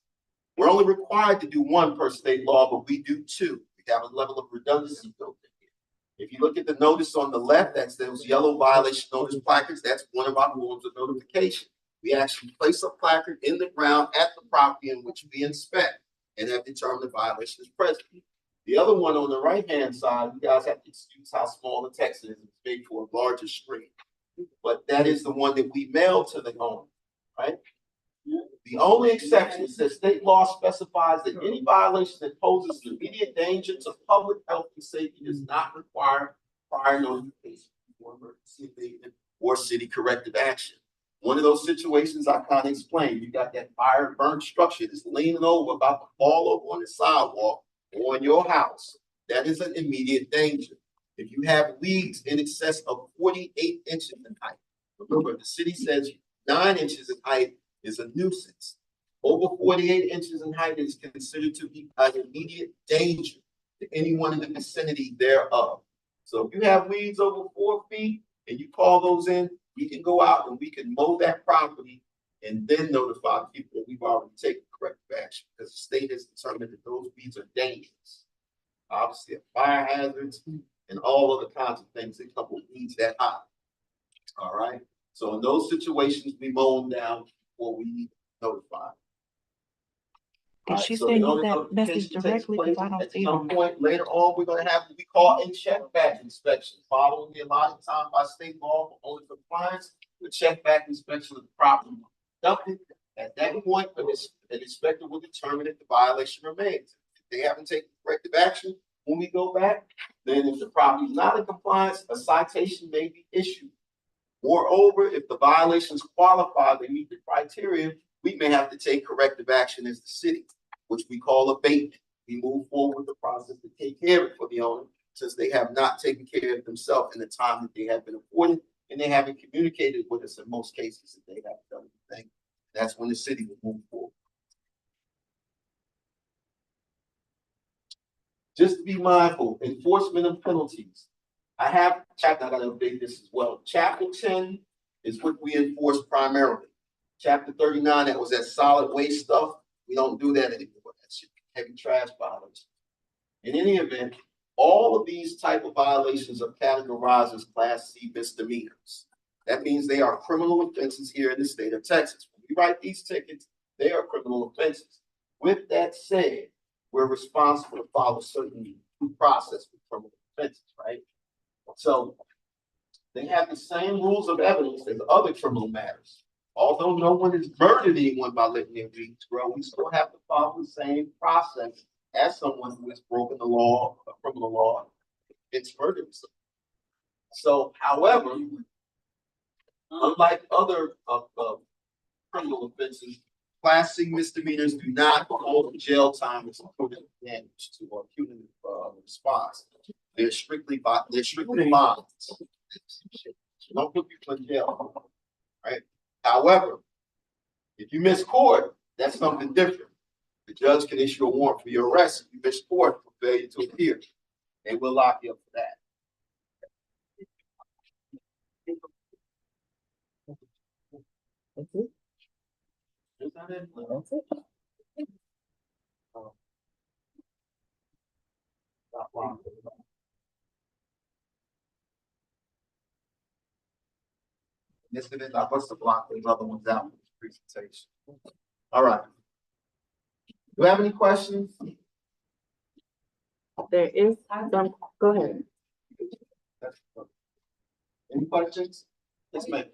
S1: We're only required to do one per state law, but we do two. We have a level of redundancy built in here. If you look at the notice on the left, that's those yellow violation notice placards. That's one of our forms of notification. We actually place a placard in the ground at the property in which we inspect and have determined the violation is present. The other one on the right-hand side, you guys have to excuse how small the text is. It's made for a larger screen. But that is the one that we mail to the owner, right? The only exception is that state law specifies that any violation that poses an immediate danger to public health and safety does not require prior notification for emergency abatement or city corrective action. One of those situations I kind of explained, you got that fire burnt structure that's leaning over, about to fall over on the sidewalk or in your house. That is an immediate danger. If you have weeds in excess of 48 inches in height, remember the city says 9 inches in height is a nuisance. Over 48 inches in height is considered to be an immediate danger to anyone in the vicinity thereof. So if you have weeds over 4 feet and you call those in, we can go out and we can mow that property and then notify the people that we've already taken corrective action because the state has determined that those weeds are dangerous. Obviously, fire hazards and all other kinds of things that come with weeds that high. All right. So in those situations, we mow them down before we notify.
S7: Did she send you that message directly? Because I don't see it on there.
S1: Point later on, we're going to have what we call a check back inspection, following the allotted time by state law for only compliance. The check back inspection of the property conducted. At that point, an inspector will determine if the violation remains. If they haven't taken corrective action, when we go back, then if the property is not in compliance, a citation may be issued. Moreover, if the violations qualify, they meet the criteria, we may have to take corrective action as the city, which we call abatement. We move forward with the process to take care of it for the owner, since they have not taken care of themselves in the time that they have been afforded, and they haven't communicated with us in most cases that they have done anything. That's when the city will move forward. Just to be mindful, enforcement of penalties. I have chapter, I gotta update this as well. Chapter 10 is what we enforce primarily. Chapter 39, that was that solid waste stuff. We don't do that anymore. That's heavy trash violations. In any event, all of these type of violations are categorized as Class C misdemeanors. That means they are criminal offenses here in the state of Texas. When we write these tickets, they are criminal offenses. With that said, we're responsible to follow certain due process for criminal offenses, right? So they have the same rules of evidence as other criminal matters. Although no one has murdered anyone by letting their weeds grow, we still have to follow the same process as someone who has broken the law, a criminal law, against murder. So, however, unlike other criminal offenses, Class C misdemeanors do not hold jail time as punitive damage to or punitive response. They're strictly bonds. Don't put people in jail, right? However, if you miss court, that's something different. The judge can issue a warrant for your arrest if you miss court for failure to appear. They will lock you up for that.
S2: That's it.
S1: Is that it?
S2: That's it.
S1: This is, I must have blocked those other ones out with this presentation. All right. Do you have any questions?
S4: There is some, go ahead.
S1: Any questions? Yes, ma'am.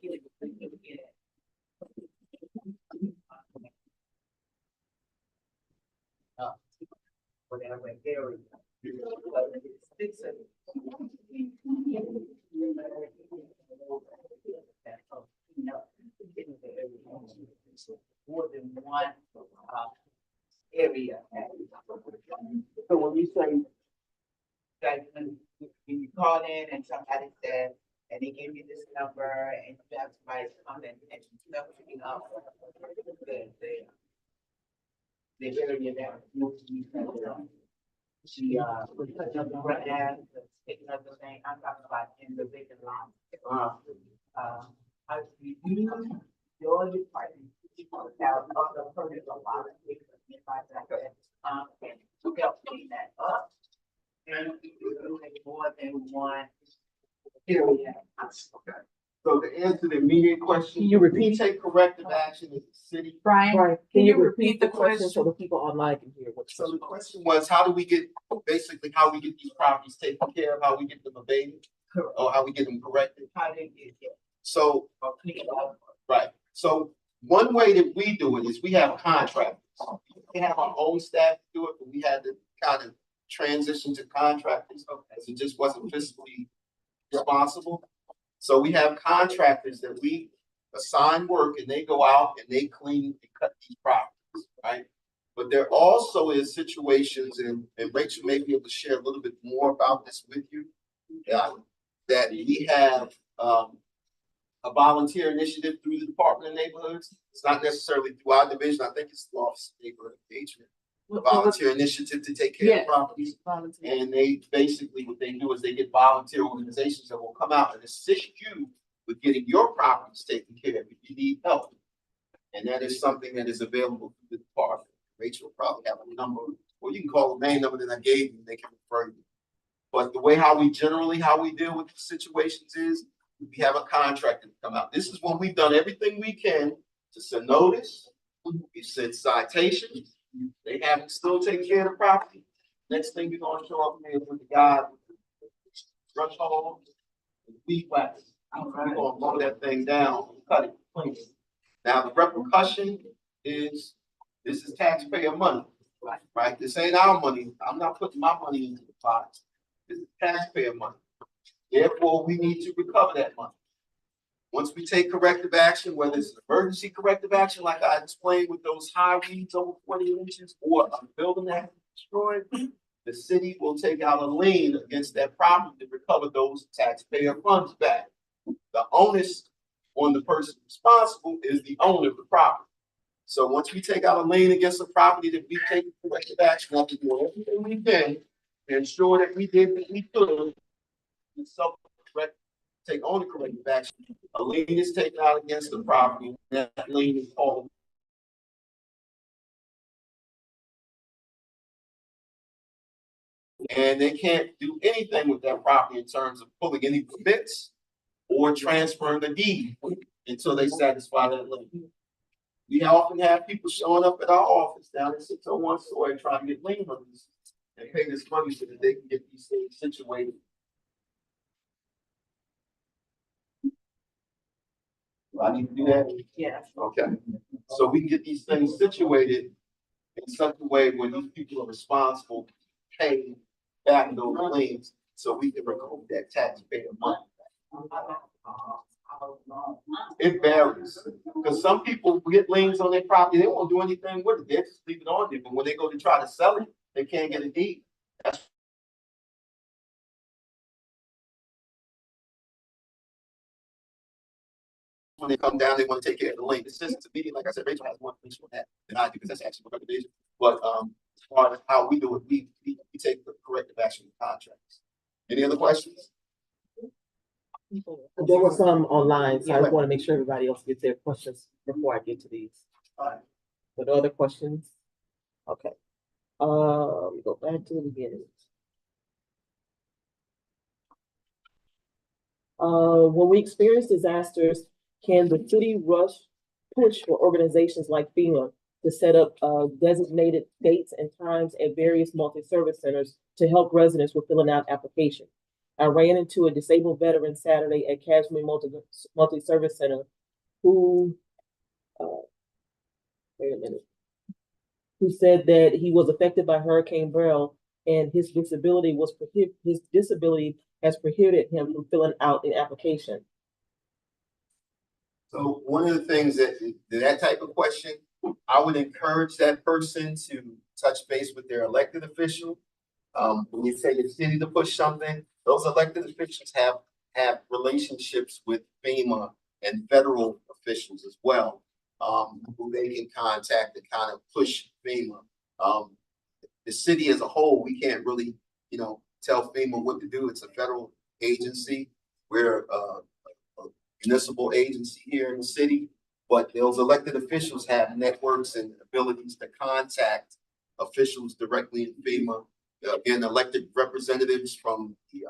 S6: Whatever area. More than one, area. So when you say that when you call in and somebody said, and they give you this number and you have somebody come in and you know, picking up the area that you she put up the ad, picking up the thing, I'm talking about in the vacant lot. I use your department, have other permits a lot of things, and to help clean that up. And more than one area.
S1: Okay. So to answer the immediate question,
S2: Can you repeat?
S1: we take corrective action as a city.
S4: Brian,
S2: Can you repeat the question so the people online can hear what?
S1: So the question was, how do we get, basically, how we get these properties taken care of, how we get them abated, or how we get them corrected?
S6: How they get here,
S1: So,
S6: or clean up.
S1: right, so one way that we do it is we have contractors. We have our own staff do it, but we had to kind of transition to contractors, because it just wasn't fiscally responsible. So we have contractors that we assign work and they go out and they clean and cut these properties, right? But there also is situations, and Rachel may be able to share a little bit more about this with you, that we have a volunteer initiative through the Department of Neighborhoods. It's not necessarily through our division. I think it's the Office of Neighborhood Engagement. Volunteer initiative to take care of properties. And they basically, what they do is they get volunteer organizations that will come out and assist you with getting your properties taken care of if you need help. And that is something that is available through the department. Rachel will probably have a number, or you can call the main number that I gave you, they can refer you. But the way how we deal with situations is we have a contractor to come out. This is when we've done everything we can to send notice, we send citations. They haven't still taken care of the property. Next thing we're gonna show up there with the guy, brush hog, and weed whacker. We're gonna mow that thing down, cut it clean. Now, the repercussion is, this is taxpayer money, right? This ain't our money. I'm not putting my money into the pot. This is taxpayer money. Therefore, we need to recover that money. Once we take corrective action, whether it's an emergency corrective action, like I explained with those high weeds over 40 inches, or a building that has been destroyed, the city will take out a lien against that property to recover those taxpayer funds back. The onus on the person responsible is the owner of the property. So once we take out a lien against the property that we take corrective action, we have to do everything we can to ensure that we did what we could to self-correct, take on the corrective action. A lien is taken out against the property, and that lien is called. And they can't do anything with that property in terms of pulling any permits or transferring the deed until they satisfy that lien. We often have people showing up at our office down in 601 Sawyer trying to get lien releases and pay this money so that they can get these things situated. I need to do that?
S6: Yes.
S1: Okay. So we can get these things situated in such a way where these people are responsible for paying back those liens so we can recoup that taxpayer money. It varies, because some people get liens on their property, they won't do anything with it, they just leave it on there, but when they go to try to sell it, they can't get a deed. That's when they come down, they want to take care of the lien. It's just, to me, like I said, Rachel has more information on that than I do, because that's actually what division. But as far as how we do it, we take the corrective action with contracts. Any other questions?
S2: There were some online, so I want to make sure everybody else gets their questions before I get to these.
S1: All right.
S2: But other questions? Okay. We go back to the beginning. When we experience disasters, can the city push for organizations like FEMA to set up designated dates and times at various multi-service centers to help residents with filling out applications? I ran into a disabled veteran Saturday at Cashmere Multi-Service Center who, wait a minute, who said that he was affected by Hurricane Beryl and his disability has prohibited him from filling out an application.
S1: So one of the things that type of question, I would encourage that person to touch base with their elected official. When you say the city to push something, those elected officials have relationships with FEMA and federal officials as well, who they can contact and kind of push FEMA. The city as a whole, we can't really, tell FEMA what to do. It's a federal agency. We're a municipal agency here in the city, but those elected officials have networks and abilities to contact officials directly in FEMA. Again, elected representatives from the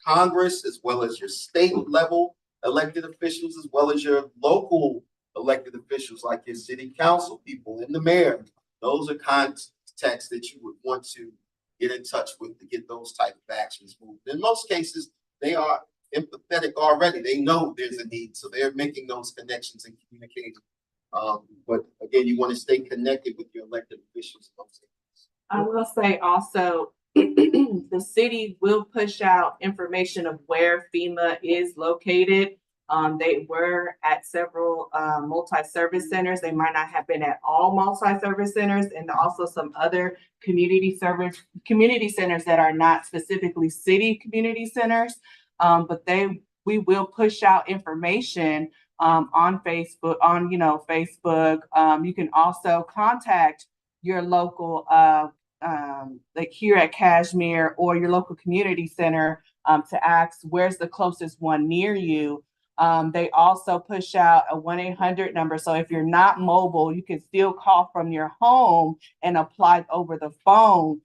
S1: Congress, as well as your state level elected officials, as well as your local elected officials like your city council people and the mayor. Those are contacts that you would want to get in touch with to get those type of actions moved. In most cases, they are empathetic already. They know there's a need, so they're making those connections and communicating. But again, you want to stay connected with your elected officials.
S4: I will say also, the city will push out information of where FEMA is located. They were at several multi-service centers. They might not have been at all multi-service centers, and also some other community centers that are not specifically city community centers. But we will push out information on Facebook, Facebook. You can also contact your local like here at Cashmere or your local community center to ask where's the closest one near you. They also push out a 1-800 number. So if you're not mobile, you can still call from your home and apply over the phone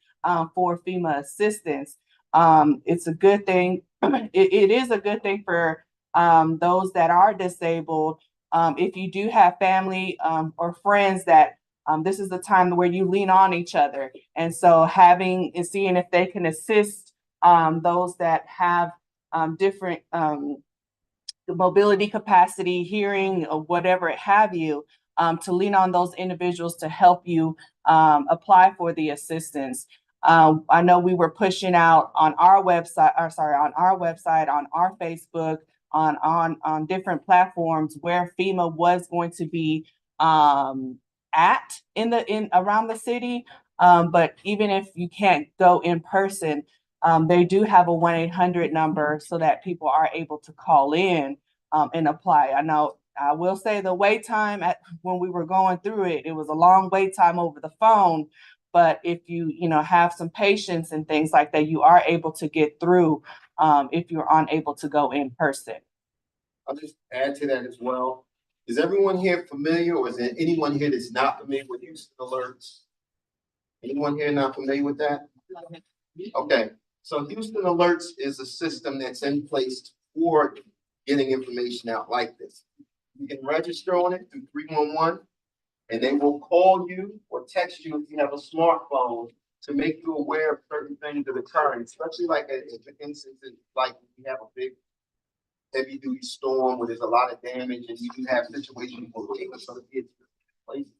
S4: for FEMA assistance. It's a good thing. It is a good thing for those that are disabled. If you do have family or friends that this is the time where you lean on each other. And so having and seeing if they can assist those that have different mobility capacity, hearing, or whatever it have you, to lean on those individuals to help you apply for the assistance. I know we were pushing out on our website, on our Facebook, on different platforms where FEMA was going to be at around the city. But even if you can't go in person, they do have a 1-800 number so that people are able to call in and apply. I know I will say the wait time when we were going through it, it was a long wait time over the phone. But if you have some patience and things like that, you are able to get through if you're unable to go in person.
S1: I'll just add to that as well. Is everyone here familiar, or is there anyone here that's not familiar with Houston Alerts? Anyone here not familiar with that? Okay, so Houston Alerts is a system that's in place for getting information out like this. You can register on it through 311, and they will call you or text you if you have a smartphone to make you aware of certain things that are occurring, especially like an instance like we have a big heavy duty storm where there's a lot of damage and you do have situations where some kids places.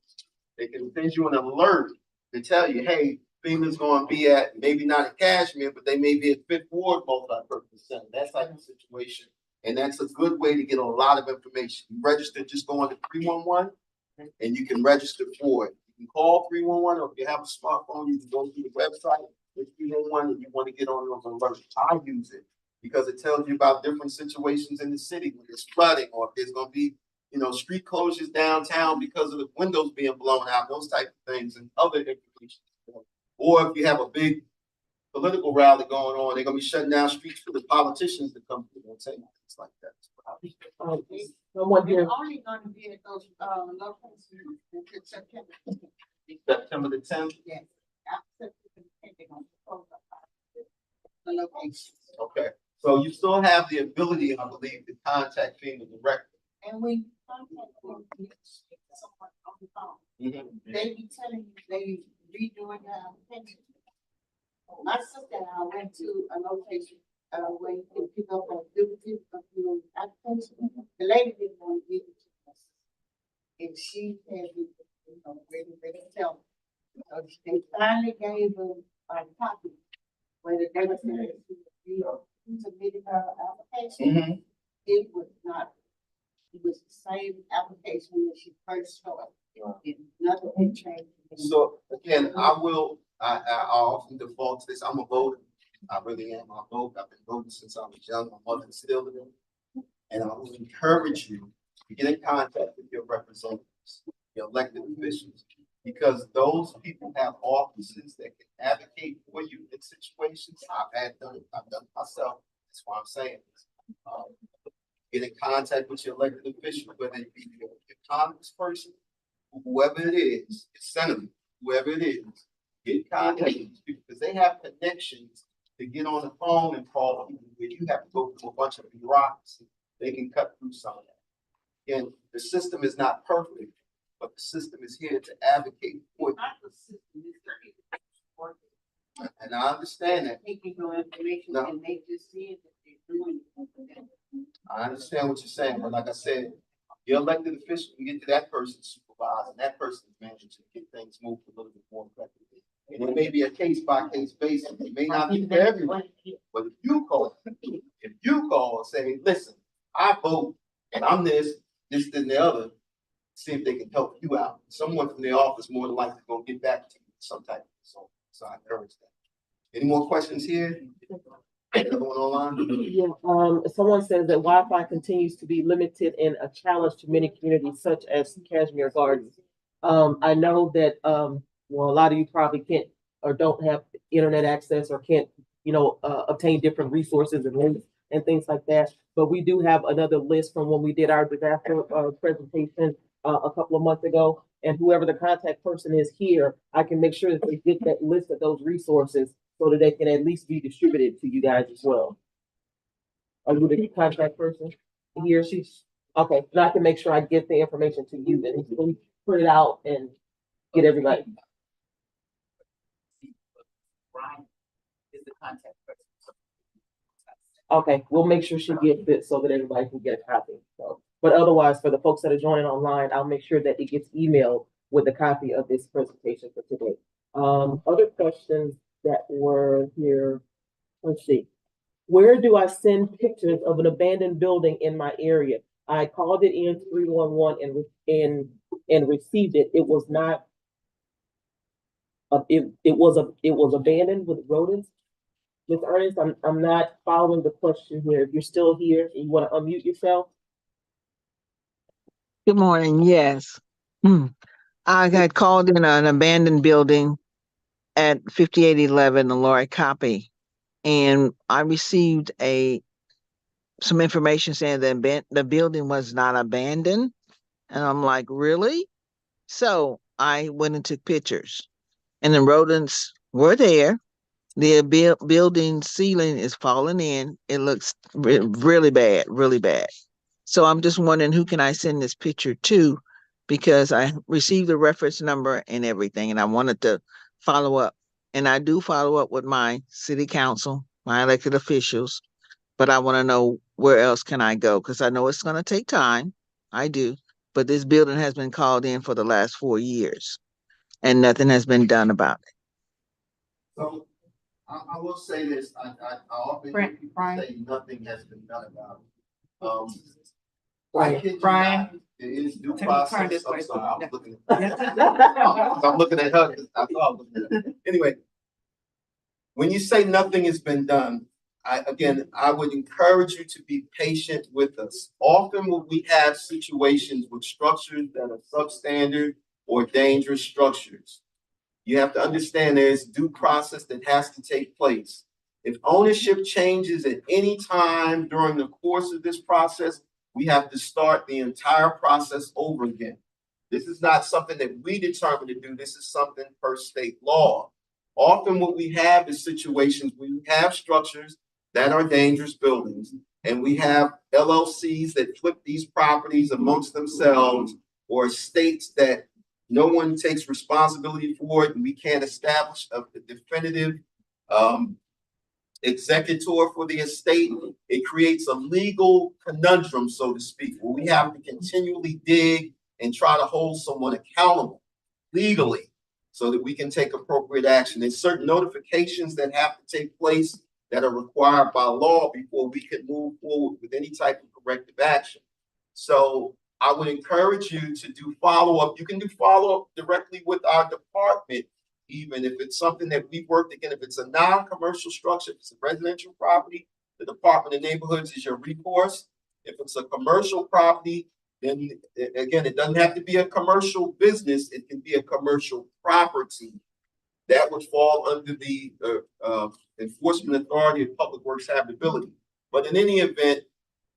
S1: They can send you an alert to tell you, hey, FEMA's going to be at maybe not at Cashmere, but they may be at Fifth Ward multi-purpose center. That type of situation. And that's a good way to get a lot of information. You register, just go on to 311 and you can register for it. You can call 311, or if you have a smartphone, you can go to the website with 311 and you want to get on those alerts. I use it because it tells you about different situations in the city when there's flooding, or if there's going to be, street closures downtown because of the windows being blown out, those type of things, and other information. Or if you have a big political rally going on, they're going to be shutting down streets for the politicians to come through and say things like that.
S2: Someone here.
S6: Only going to be at those locations until September.
S1: September the 10th?
S6: Yes. The locations.
S1: Okay. So you still have the ability, I believe, to contact FEMA directly.
S5: And when you contact them, you speak to someone on the phone, they be telling you they redoing your application. My sister and I went to a location, where you can pick up a duplicate of your application. The lady didn't want to give it to us. And she had to, ready to tell me. So they finally gave her a copy where the data said she submitted her application. It was not, it was the same application that she first started. Nothing had changed.
S1: So again, I often default to this. I'm a voter. I really am. I vote. I've been voting since I was young. My mother instilled it in me. And I will encourage you to get in contact with your representatives, your elected officials, because those people have offices that can advocate for you in situations. I've done it myself. That's why I'm saying this. Get in contact with your elected official, whether it be your congressperson, whoever it is, your senator, whoever it is, get in contact with these people because they have connections to get on the phone and call people where you have to go through a bunch of bureaucracy. They can cut through some of that. Again, the system is not perfect, but the system is here to advocate for you. And I understand that.
S5: Taking your information and they just see that they're doing it.
S1: I understand what you're saying, but like I said, your elected official can get to that person's supervisor, and that person's manager to get things moved a little bit more effectively. And it may be a case by case basis. It may not be for everyone, but if you call and say, listen, I vote and I'm this, and the other, see if they can help you out. Someone from their office more than likely gonna get back to you some type of so I encourage that. Any more questions here? Anyone online?
S2: Yeah, someone says that Wi-Fi continues to be limited and a challenge to many communities such as Kashmir Gardens. I know that, well, a lot of you probably can't or don't have internet access or can't, obtain different resources and links and things like that. But we do have another list from when we did our disaster presentation a couple of months ago. And whoever the contact person is here, I can make sure that they get that list of those resources so that they can at least be distributed to you guys as well. Are you the contact person here? She's okay. Now I can make sure I get the information to you and we print it out and get everybody.
S6: Brian is the contact person.
S2: Okay, we'll make sure she gets it so that everybody can get a copy. So, but otherwise, for the folks that are joining online, I'll make sure that it gets emailed with a copy of this presentation for today. Other questions that were here. Let's see. Where do I send pictures of an abandoned building in my area? I called it in 311 and received it. It was not. It was abandoned with rodents. Ms. Ernest, I'm not following the question here. If you're still here and you want to unmute yourself.
S8: Good morning. Yes. I got called in an abandoned building at 5811 Lori Copy, and I received some information saying that the building was not abandoned, and I'm like, really? So I went and took pictures, and the rodents were there. The building ceiling is falling in. It looks really bad, really bad. So I'm just wondering who can I send this picture to, because I received the reference number and everything, and I wanted to follow up. And I do follow up with my city council, my elected officials, but I want to know where else can I go, because I know it's going to take time. I do. But this building has been called in for the last 4 years, and nothing has been done about it.
S1: So I will say this, I often hear people say nothing has been done about it. I kid you not, there is due process. I'm sorry, I was looking at I'm looking at her because I thought I was looking at her. Anyway, when you say nothing has been done, I would encourage you to be patient with us. Often when we have situations with structures that are substandard or dangerous structures, you have to understand there's due process that has to take place. If ownership changes at any time during the course of this process, we have to start the entire process over again. This is not something that we determine to do. This is something per state law. Often what we have is situations where we have structures that are dangerous buildings, and we have LLCs that flip these properties amongst themselves, or states that no one takes responsibility for it, and we can't establish a definitive executor for the estate, it creates a legal conundrum, so to speak, where we have to continually dig and try to hold someone accountable legally so that we can take appropriate action. There's certain notifications that have to take place that are required by law before we can move forward with any type of corrective action. So I would encourage you to do follow-up. You can do follow-up directly with our department, even if it's something that we've worked again. If it's a non-commercial structure, if it's a residential property, the Department of Neighborhoods is your recourse. If it's a commercial property, then again, it doesn't have to be a commercial business. It can be a commercial property. That would fall under the Enforcement Authority of Public Works Habitability. But in any event,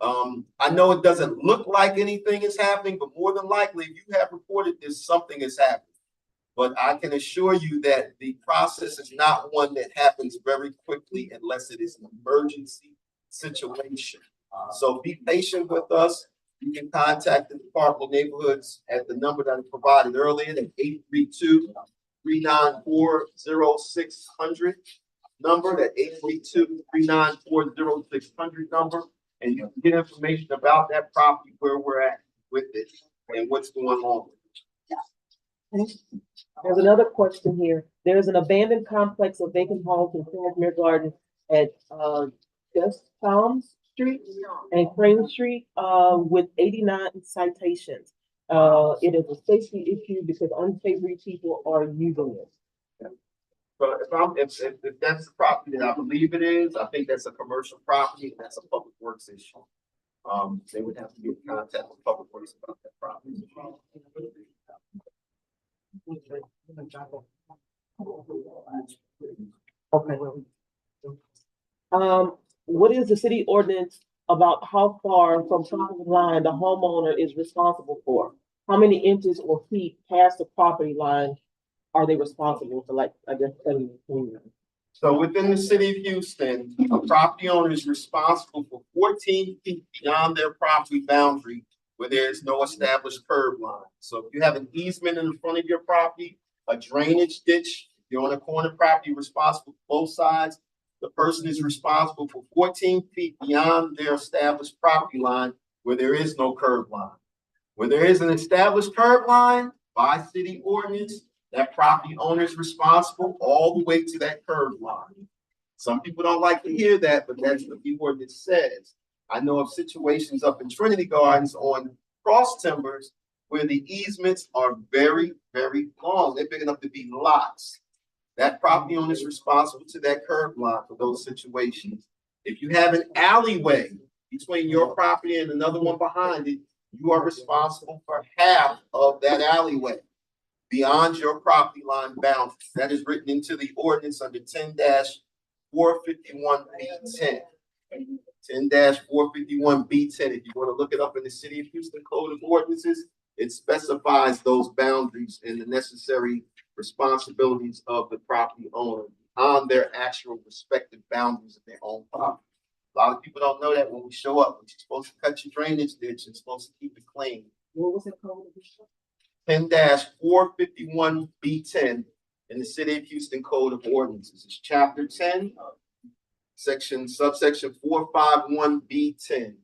S1: I know it doesn't look like anything is happening, but more than likely, if you have reported this, something is happening. But I can assure you that the process is not one that happens very quickly unless it is an emergency situation. So be patient with us. You can contact the Department of Neighborhoods at the number that I provided earlier, at 832-394-0600 number, that 832-394-0600 number, and you can get information about that property, where we're at with it, and what's going on.
S2: There's another question here. There's an abandoned complex of vacant homes in Cashmere Garden at Just Palms Street and Crane Street with 89 citations. It is a safety issue because unsavory people are using it.
S1: But if that's the property that I believe it is, I think that's a commercial property, and that's a public works issue. They would have to be in contact with public works about that property.
S2: Okay. What is the city ordinance about how far from property line the homeowner is responsible for? How many inches or feet past the property line are they responsible for? Like, I guess,
S1: So within the city of Houston, a property owner is responsible for 14 feet beyond their property boundary where there is no established curb line. So if you have an easement in the front of your property, a drainage ditch, if you're on a corner property, you're responsible for both sides. The person is responsible for 14 feet beyond their established property line where there is no curb line. Where there is an established curb line by city ordinance, that property owner is responsible all the way to that curb line. Some people don't like to hear that, but that's what the ordinance says. I know of situations up in Trinity Gardens on cross timbers where the easements are very, very long. They're big enough to be lots. That property owner is responsible to that curb line for those situations. If you have an alleyway between your property and another one behind it, you are responsible for half of that alleyway beyond your property line boundaries. That is written into the ordinance under 10-451B10. 10-451B10. If you want to look it up in the City of Houston Code of Ordinances, it specifies those boundaries and the necessary responsibilities of the property owner on their actual respective boundaries of their own property. A lot of people don't know that when we show up. You're supposed to cut your drainage ditch. You're supposed to keep it clean.
S2: what was it called?
S1: 10-451B10 in the City of Houston Code of Ordinances. It's chapter 10, subsection 451B10.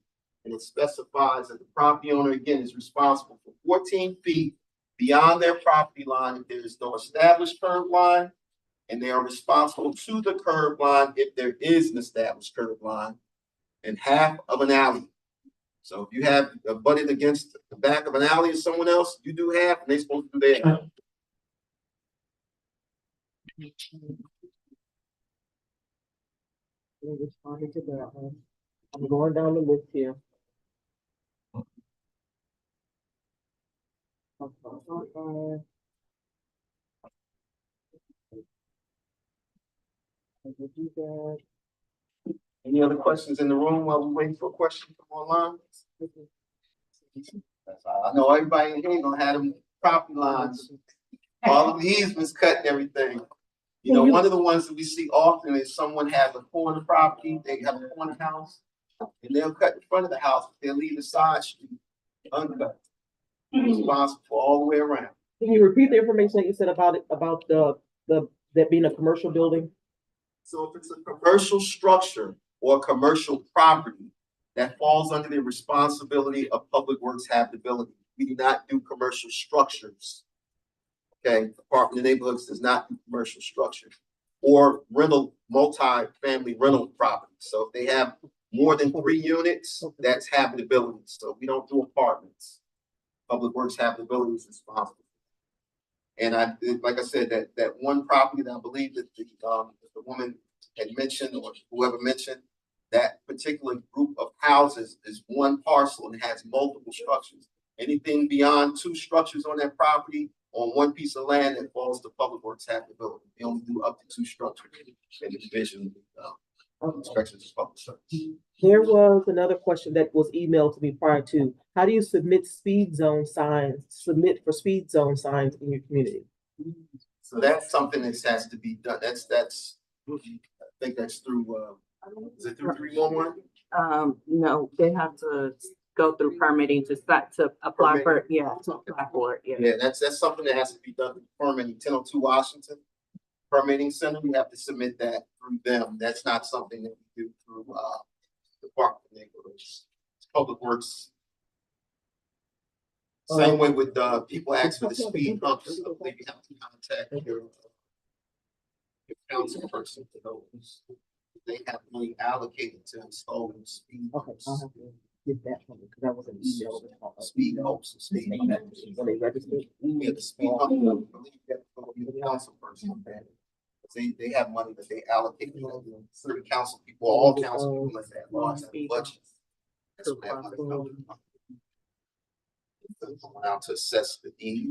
S1: And it specifies that the property owner, again, is responsible for 14 feet beyond their property line if there is no established curb line, and they are responsible to the curb line if there is an established curb line, and half of an alley. So if you have butted against the back of an alley of someone else, you do half, and they're supposed to do their half.
S2: Responding to that one. I'm going down the list here.
S1: Any other questions in the room while we're waiting for a question from online? I know everybody in here gonna have them property lines, all of the easements cut and everything. You know, one of the ones that we see often is someone has a corner property, they have a corner house, and they'll cut in front of the house, they'll leave the side street uncut. Responsible for all the way around.
S2: Can you repeat the information that you said about it, about that being a commercial building?
S1: So if it's a commercial structure or commercial property that falls under the responsibility of Public Works Habitability, we do not do commercial structures. Okay, Department of Neighborhoods does not do commercial structures or rental, multi-family rental properties. So if they have more than 3 units, that's habitability. So we don't do apartments. Public Works Habitability is responsible. And like I said, that one property that I believe that the woman had mentioned, or whoever mentioned, that particular group of houses is one parcel and has multiple structures. Anything beyond 2 structures on that property on one piece of land that falls to Public Works Habitability. They only do up to 2 structures in the division inspections of public service.
S2: There was another question that was emailed to me prior to, how do you submit for speed zone signs in your community?
S1: So that's something that has to be done. That's I think that's through is it through 311?
S4: No, they have to go through permitting to apply for, it,
S1: Yeah, that's something that has to be done through permitting. 1002 Washington Permitting Center, we have to submit that through them. That's not something that we do through Department of Neighborhoods. Public Works. Same way with people ask for the speed bumps. I think you have to contact your council person for those. They have money allocated to install speed bumps.
S2: Get that from me, because that was an email.
S1: Speed bumps and speed bumps.
S2: When they registered.
S1: Yeah, the speed bump, I believe you have to go to the council person. They have money that they allocate to certain council people, all council people that have large budgets. That's what that money comes from. Going out to assess the need.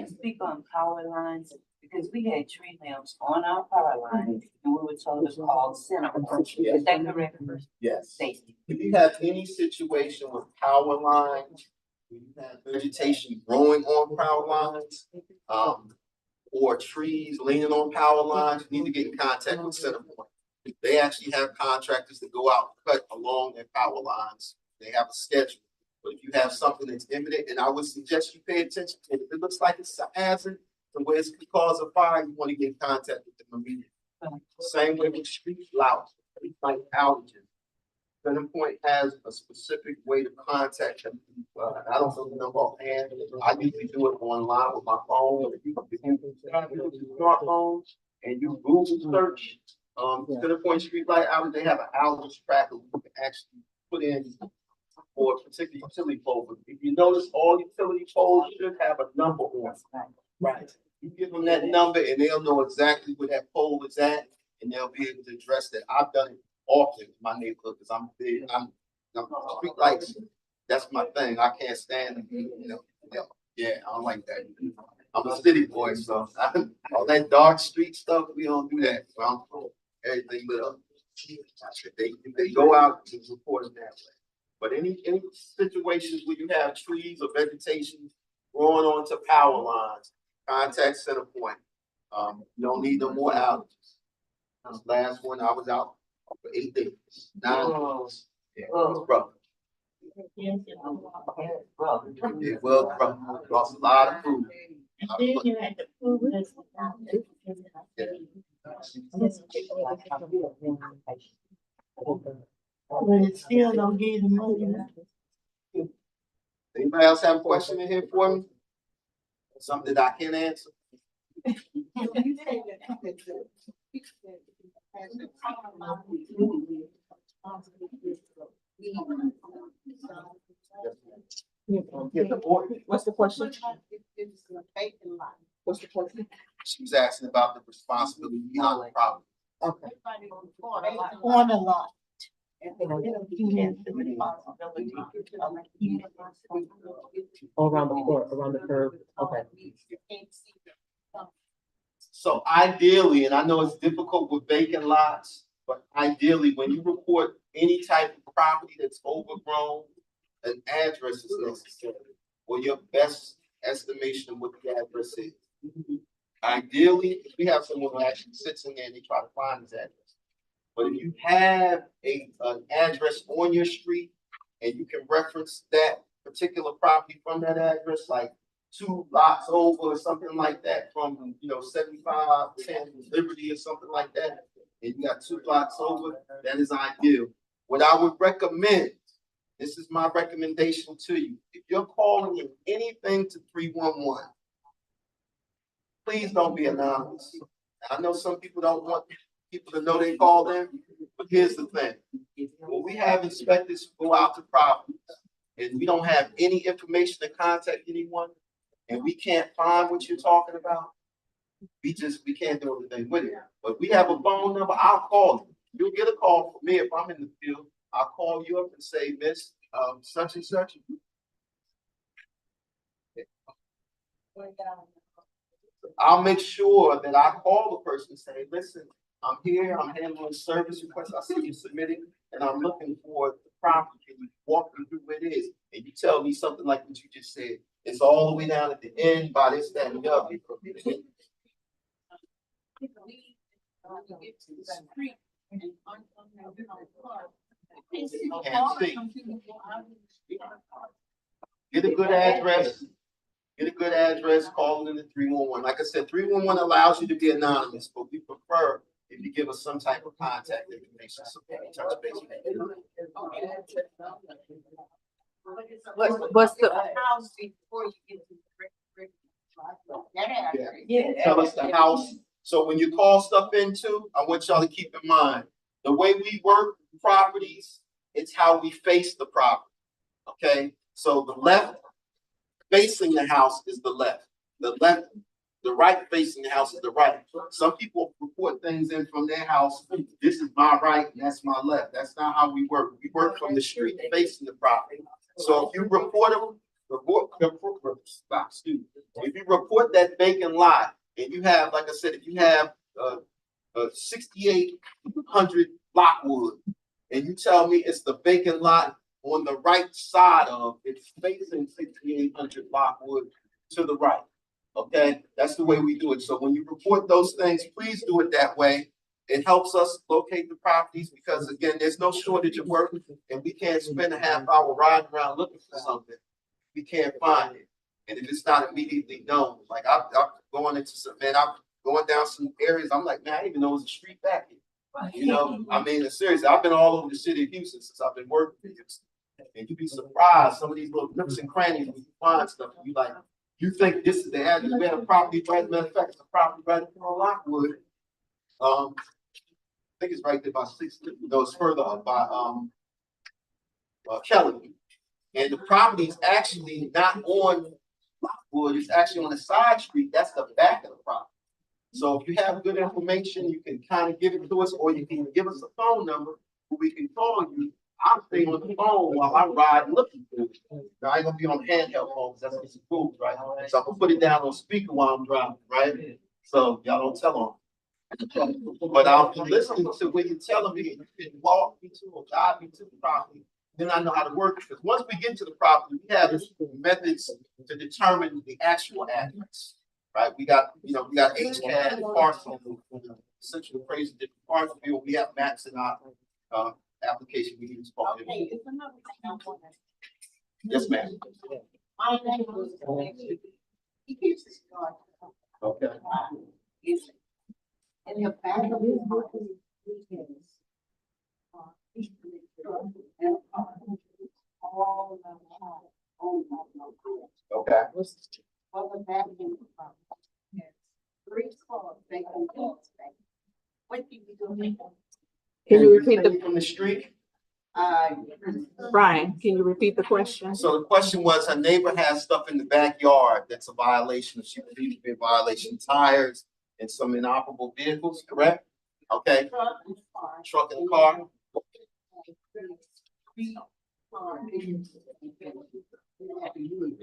S5: Speak on power lines, because we had tree limbs on our power lines and we were told to call center. Is that correct?
S1: Yes.
S5: Safety.
S1: If you have any situation with power lines, when you have vegetation growing on power lines, or trees leaning on power lines, you need to get in contact with CenterPoint. They actually have contractors that go out and cut along their power lines. They have a schedule. But if you have something that's imminent, and I would suggest you pay attention to it. If it looks like it's a hazard, the way it could cause a fire, you want to get in contact with them immediately. Same way with street lights, street light outages. CenterPoint has a specific way to contact them. I don't know the number offhand. I usually do it online with my phone. If you use your smartphone and you Google search CenterPoint street light outage, they have an outage tracker you can actually put in for a particular utility pole. But if you notice, all utility poles should have a number on it. Right. You give them that number and they'll know exactly where that pole is at, and they'll be able to address that. I've done it often in my neighborhood because I'm street lights. That's my thing. I can't stand it. Yeah, I don't like that. I'm a city boy, so all that dark street stuff, we don't do that. So everything lit up. They go out and report it that way. But any situations where you have trees or vegetation growing onto power lines, contact CenterPoint. You don't need no more outages. Last one, I was out for 8 days. 9 days. Yeah, it was rough. Yeah, well, rough. Lost a lot of food.
S5: Then you had to prove this. But it still don't give the money.
S1: Anybody else have a question in here for me? Something that I can answer?
S2: What's the question? What's the question?
S1: She was asking about the responsibility behind the property.
S2: Okay.
S5: On a lot.
S2: Around the court, around the curve. Okay.
S1: So ideally, and I know it's difficult with vacant lots, but ideally, when you report any type of property that's overgrown, an address is necessary. Or your best estimation of what the address is. Ideally, if we have someone who actually sits in there and they try to find his address. But if you have an address on your street and you can reference that particular property from that address, like 2 blocks over or something like that from, 7510 Liberty or something like that, and you got 2 blocks over, that is ideal. What I would recommend, this is my recommendation to you, if you're calling in anything to 311, please don't be anonymous. I know some people don't want people to know they called in, but here's the thing. When we have inspectors go out to properties and we don't have any information to contact anyone and we can't find what you're talking about, we can't do anything with it. But we have a phone number, I'll call you. You'll get a call from me if I'm in the field. I'll call you up and say, Miss such and such. I'll make sure that I call the person and say, listen, I'm here, I'm handling service requests I see you submitting, and I'm looking for the property. Can you walk me through where it is? And you tell me something like what you just said. It's all the way down at the end by this, that, and the other. Get a good address. Get a good address, call it in the 311. Like I said, 311 allows you to be anonymous, but we prefer if you give us some type of contact information. So we can touch base with you.
S4: What's the
S5: house before you get to the
S1: Yeah. Tell us the house. So when you call stuff in too, I want y'all to keep in mind, the way we work properties, it's how we face the property. Okay? So the left facing the house is the left. The right facing the house is the right. Some people report things in from their house. This is my right and that's my left. That's not how we work. We work from the street facing the property. So if you report that vacant lot, and you have, like I said, if you have 6800 Lockwood, and you tell me it's the vacant lot on the right side of it's facing 6800 Lockwood to the right. Okay, that's the way we do it. So when you report those things, please do it that way. It helps us locate the properties because again, there's no shortage of work, and we can't spend a half hour riding around looking for something. We can't find it, and if it's not immediately known, like I'm going into some I'm going down some areas. I'm like, man, I didn't even know it was a street back here. I mean, seriously, I've been all over the city of Houston since I've been working for Houston. And you'd be surprised, some of these little nooks and crannies when you find stuff, and you like, you think this is the address. We have a property right, matter of fact, it's a property right in Lockwood. I think it's right there by 6, no, it's further up by Kelly. And the property is actually not on Lockwood, it's actually on the side street. That's the back of the property. So if you have good information, you can kind of give it to us, or you can give us a phone number where we can call you. I'm staying on the phone while I ride looking for it. Now, I ain't gonna be on handheld phones, that's what's approved, right? So I can put it down on speaker while I'm driving, right? So y'all don't tell them. But I'll be listening to when you're telling me, you can walk me to or guide me to the property, then I know how to work it. Because once we get to the property, we have methods to determine the actual address, right? We got HCAD, parcel, essentially crazy different parts of it. We have maps in our application we use.
S5: Okay, it's another thing I want to.
S1: Yes, ma'am.
S5: My name is. He keeps his car.
S1: Okay.
S5: In the back of his house, all the
S1: Okay.
S5: all the back of the front. 3 cars, they can do it. What do you do?
S9: Can you repeat
S1: from the street?
S9: Brian, can you repeat the question?
S1: So the question was, her neighbor has stuff in the backyard that's a violation. She believes to be a violation. Tires and some inoperable vehicles, correct? Okay. Truck and car.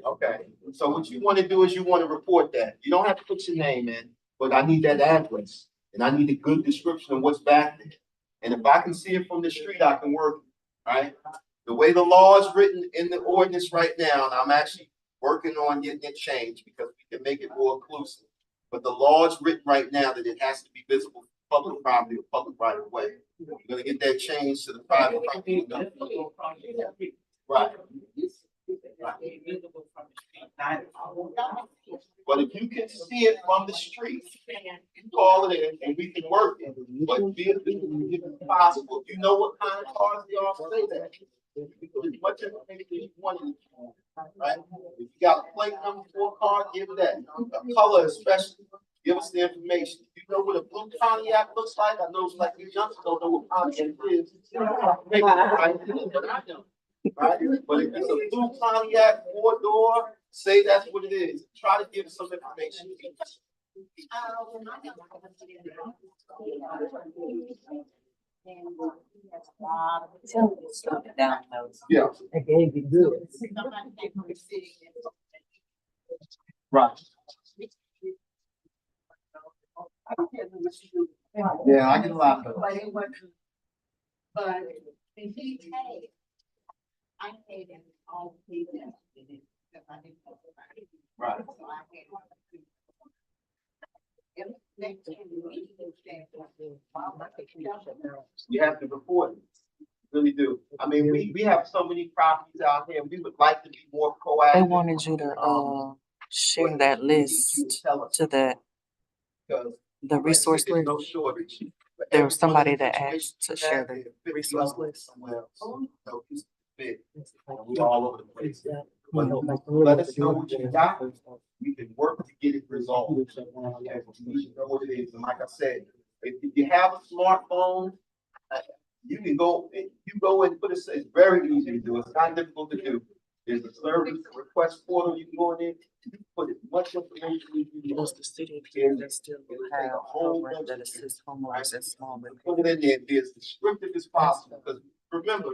S1: Okay. So what you want to do is you want to report that. You don't have to put your name in, but I need that address and I need a good description of what's back there. And if I can see it from the street, I can work, right? The way the law is written in the ordinance right now, and I'm actually working on getting it changed because we can make it more inclusive. But the law is written right now that it has to be visible from public property or public right of way. We're gonna get that changed to the private property. Right. But if you can see it from the street, you call it in and we can work it. But be it possible. You know what kind of cars they all say that. As much information as you want, right? If you got a plate number for a car, give it that. A color especially, give us the information. You know what a blue Pontiac looks like? I know it's like you youngsters don't know what Pontiac is. Maybe, right? But I know. Right? But if it's a blue Pontiac 4-door, say that's what it is. Try to give some information. Yeah. Right. Yeah, I get a lot of those.
S5: But he paid. I paid him all paid him.
S1: Right. You have to report it. Really do. I mean, we have so many properties out here. We would like to be more proactive.
S7: They wanted you to share that list to the resource list.
S1: No shortage.
S7: There was somebody that asked to share the resource list.
S1: We all over the place. But let us know what you got. We can work to get it resolved. Okay, we know what it is. And like I said, if you have a smartphone, you can go and put it. It's very easy to do. It's not difficult to do. There's a service request portal. You go in there, you put as much information as you want.
S7: The city here that still have a program that assists homeowners and small business.
S1: Put it in there and be as descriptive as possible. Because remember,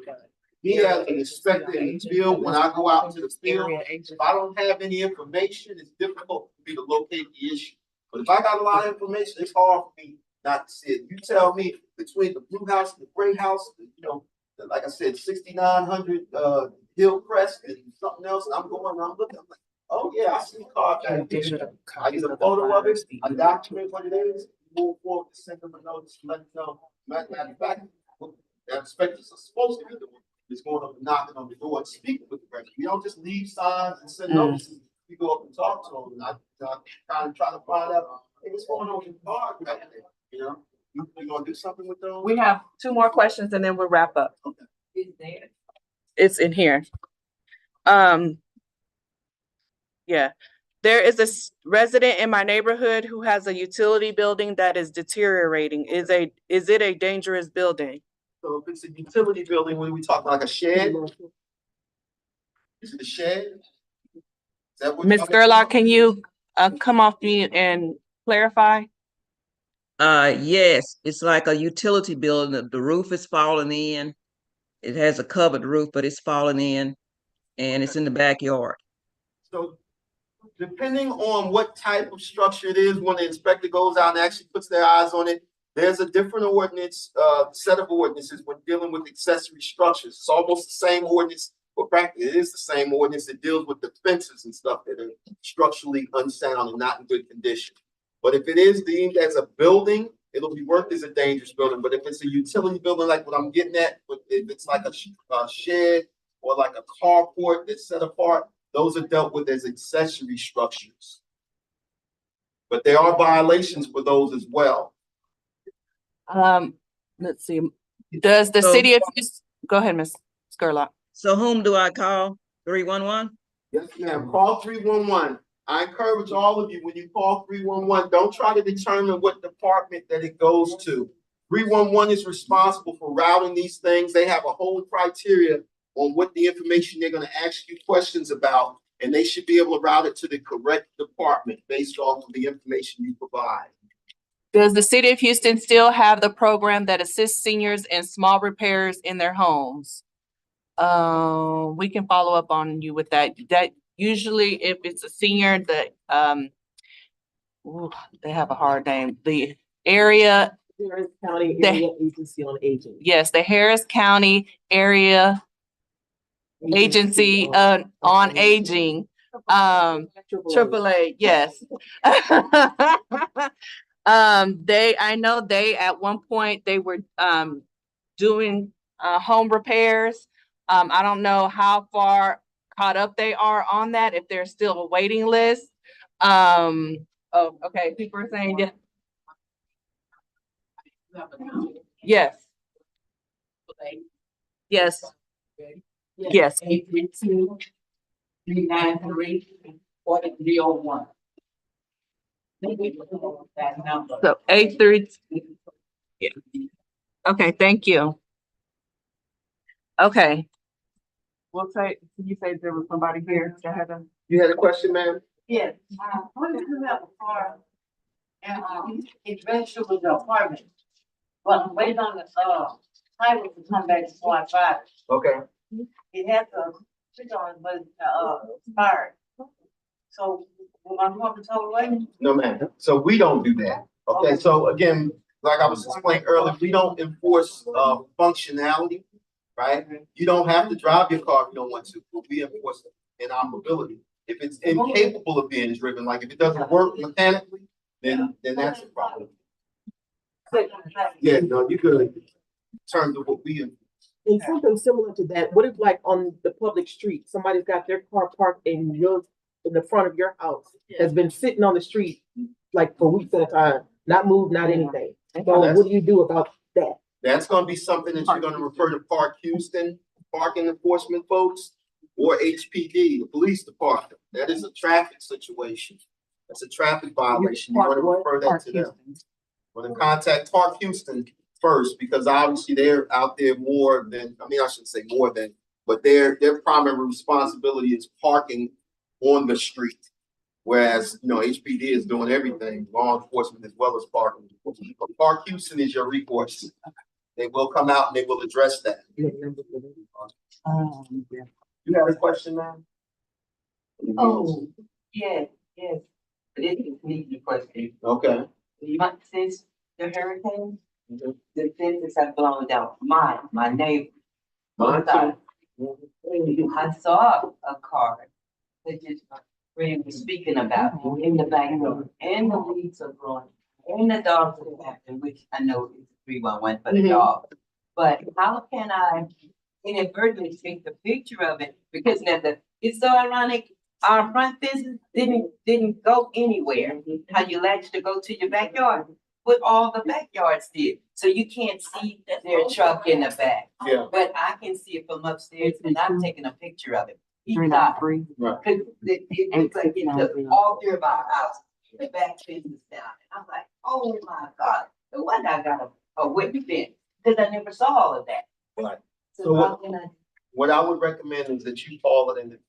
S1: me as an inspector in the field, when I go out into the field, if I don't have any information, it's difficult for me to locate the issue. But if I got a lot of information, it's hard for me not to see it. You tell me between the blue house and the gray house, you know, like I said, 6900 Hillcrest and something else, and I'm looking, I'm like, oh yeah, I see the car. I get a photo of it, I document what it is, move forward to send them a notice, let them know. Matter of fact, the inspectors are supposed to be doing is going up and knocking on the door and speaking with the resident. We don't just leave signs and send notices. We go up and talk to them. And I kind of try to find out, hey, what's going on in the car right there? You know, you gonna do something with those?
S4: We have 2 more questions and then we'll wrap up.
S1: Okay.
S4: It's in here. Yeah. There is a resident in my neighborhood who has a utility building that is deteriorating. Is it a dangerous building?
S1: So if it's a utility building, when we talk like a shed, is it a shed? Is that what?
S4: Ms. Gerlach, can you come off mute and clarify?
S10: Yes, it's like a utility building. The roof is falling in. It has a covered roof, but it's falling in, and it's in the backyard.
S1: So depending on what type of structure it is, when the inspector goes out and actually puts their eyes on it, there's a different ordinance, set of ordinances when dealing with accessory structures. It's almost the same ordinance, but practically it is the same ordinance that deals with the fences and stuff that are structurally unsound and not in good condition. But if it is deemed as a building, it'll be worked as a dangerous building. But if it's a utility building, like what I'm getting at, if it's like a shed or like a carport that's set apart, those are dealt with as accessory structures. But there are violations for those as well.
S4: Let's see. Does the city of Houston, go ahead, Ms. Gerlach.
S10: So whom do I call? 311?
S1: Yes, ma'am. Call 311. I encourage all of you, when you call 311, don't try to determine what department that it goes to. 311 is responsible for routing these things. They have a whole criteria on what the information they're going to ask you questions about, and they should be able to route it to the correct department based off of the information you provide.
S4: Does the city of Houston still have the program that assists seniors in small repairs in their homes? We can follow up on you with that. That usually, if it's a senior that they have a hard name. The area
S2: Harris County Area Agency on Aging.
S4: Yes, the Harris County Area Agency on Aging AAA, yes. I know they, at one point, they were, doing, home repairs. I don't know how far caught up they are on that, if there's still a waiting list. Oh, okay, people are saying, yes. Yes. Yes.
S6: 832-393-4301. That number.
S4: So 8-3. Yeah. Okay, thank you. Okay. We'll say, you said there was somebody here that had a.
S1: You had a question, ma'am?
S6: Yes, what is that for? And, it's registered with the apartment. But I'm waiting on the, highway to come back before I drive it.
S1: Okay.
S6: It had to, put on, but, expired. So, will I want to tell away?
S1: No, ma'am. So we don't do that. Okay, so again, like I was explaining earlier, we don't enforce functionality, right? You don't have to drive your car if you don't want to, but we enforce it in our mobility. If it's incapable of being driven, like if it doesn't work mechanically, then that's a problem. Yeah, no, you could. In terms of what we enforce.
S2: And something similar to that, what if like on the public street, somebody's got their car parked in the front of your house, has been sitting on the street like for weeks at a time, not moved, not anything. So what do you do about that?
S1: That's gonna be something that you're gonna refer to Park Houston, parking enforcement folks, or HPD, the police department. That is a traffic situation. That's a traffic violation. You wanna refer that to them. Wanna contact Park Houston first, because obviously they're out there more than, I shouldn't say more than, but their primary responsibility is parking on the street. Whereas, HPD is doing everything, law enforcement as well as parking. But Park Houston is your recourse. They will come out and they will address that. You have a question, ma'am?
S6: Oh, yes. This is me, the question.
S1: Okay.
S6: Since the hurricane, the fences have blown down. My neighbor.
S1: Mine too.
S6: I saw a car that just friend was speaking about in the backyard, and the leaves are growing, and the dogs are acting, which I know is 311 for the dog. But how can I inadvertently take the picture of it? Because now it's so ironic. Our front fences didn't go anywhere. How you latch to go to your backyard, but all the backyards did. So you can't see their truck in the back.
S1: Yeah.
S6: But I can see it from upstairs, and I'm taking a picture of it. He died.
S1: Right.
S6: Cause it looks like it took all through our house, the back fence is down. And I'm like, oh my God, no wonder I got a whip fence, cause I never saw all of that.
S1: Right.
S6: So
S1: what I would recommend is that you call it in.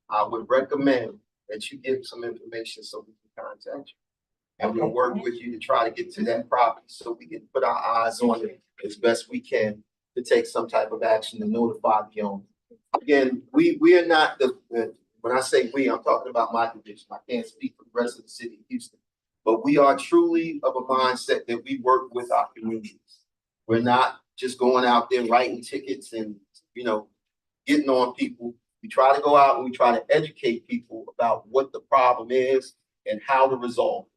S1: I would recommend that you give some information so we can contact you. And we'll work with you to try to get to that property so we can put our eyes on it as best we can to take some type of action to notify the owner. Again, we are not when I say we, I'm talking about my division. I can't speak for the rest of the city of Houston, but we are truly of a mindset that we work with our communities. We're not just going out there writing tickets and, getting on people. We try to go out and we try to educate people about what the problem is and how to resolve it.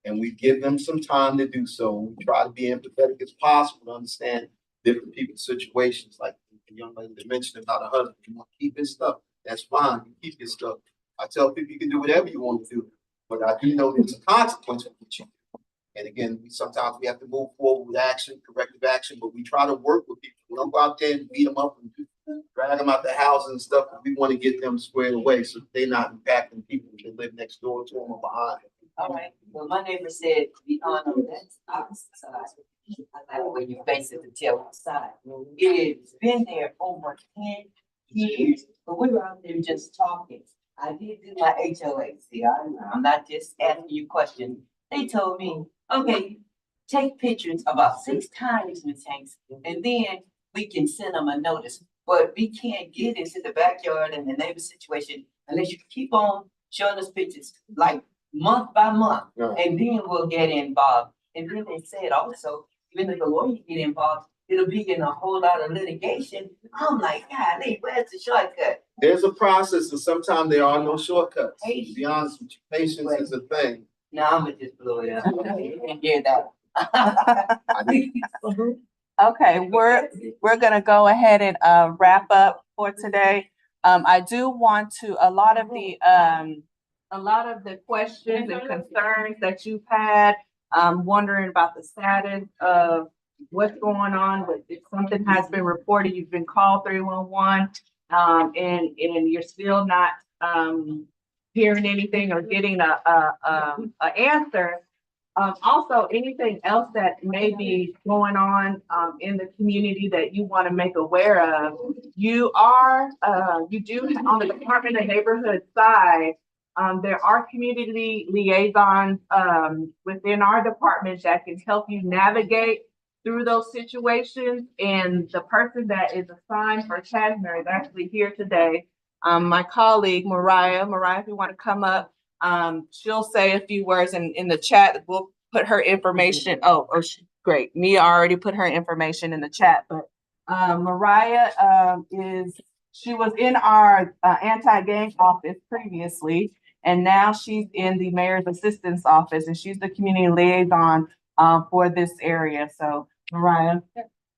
S1: And we give them some time to do so. We try to be empathetic as possible to understand different people's situations. Like the young lady that mentioned about her husband, you want to keep his stuff, that's fine, you keep his stuff. I tell people you can do whatever you want to do, but I do know there's a consequence for what you do. And again, sometimes we have to move forward with action, corrective action, but we try to work with people. We don't go out there and beat them up and drag them out the house and stuff. We want to get them squared away so they're not impacting people that live next door to them or behind them.
S6: all right, well, my neighbor said, be honest, that's opposite side. I like when you face it to tell what side. It's been there over 10 years, but we were out there just talking. I did do my HOA. See, I'm not just asking you questions. They told me, okay, take pictures about 6 times, Ms. Hanks, and then we can send them a notice. But we can't get into the backyard and the neighbor situation unless you keep on showing us pictures like month by month, and then we'll get involved. And then they said also, even if the lawyer get involved, it'll be in a whole lot of litigation. I'm like, golly, where's the shortcut?
S1: There's a process, and sometimes there are no shortcuts. To be honest with you, patience is a thing.
S6: No, I'ma just blow it up. You can get that.
S1: I need-
S4: Okay, we're gonna go ahead and wrap up for today. I do want to, a lot of the questions and concerns that you've had, wondering about the status of what's going on, with if something has been reported, you've been called 311, and you're still not hearing anything or getting a answer. Also, anything else that may be going on in the community that you want to make aware of, you do on the Department of Neighborhood side, there are community liaisons within our department that can help you navigate through those situations. And the person that is assigned for Cashmere is actually here today. My colleague, Mariah, if you want to come up. She'll say a few words in the chat. We'll put her information. Great. Mia already put her information in the chat, but Mariah she was in our anti-gang office previously, and now she's in the mayor's assistance office, and she's the community liaison for this area. So Mariah.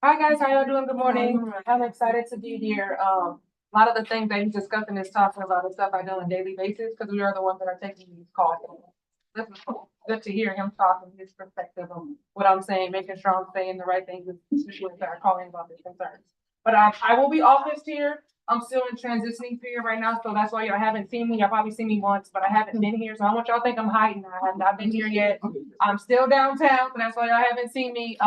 S11: Hi guys, how y'all doing? Good morning. I'm excited to be here. A lot of the things that he's discussing is talking about the stuff I do on a daily basis, because we are the ones that are taking these calls. This is good to hear him talk from his perspective on what I'm saying, making sure I'm saying the right things, especially if they're calling about their concerns. But I will be officed here. I'm still in transitioning period right now, so that's why y'all haven't seen me. Y'all probably seen me once, but I haven't been here, so I don't want y'all to think I'm hiding. I have not been here yet. I'm still downtown, so that's why y'all haven't seen me.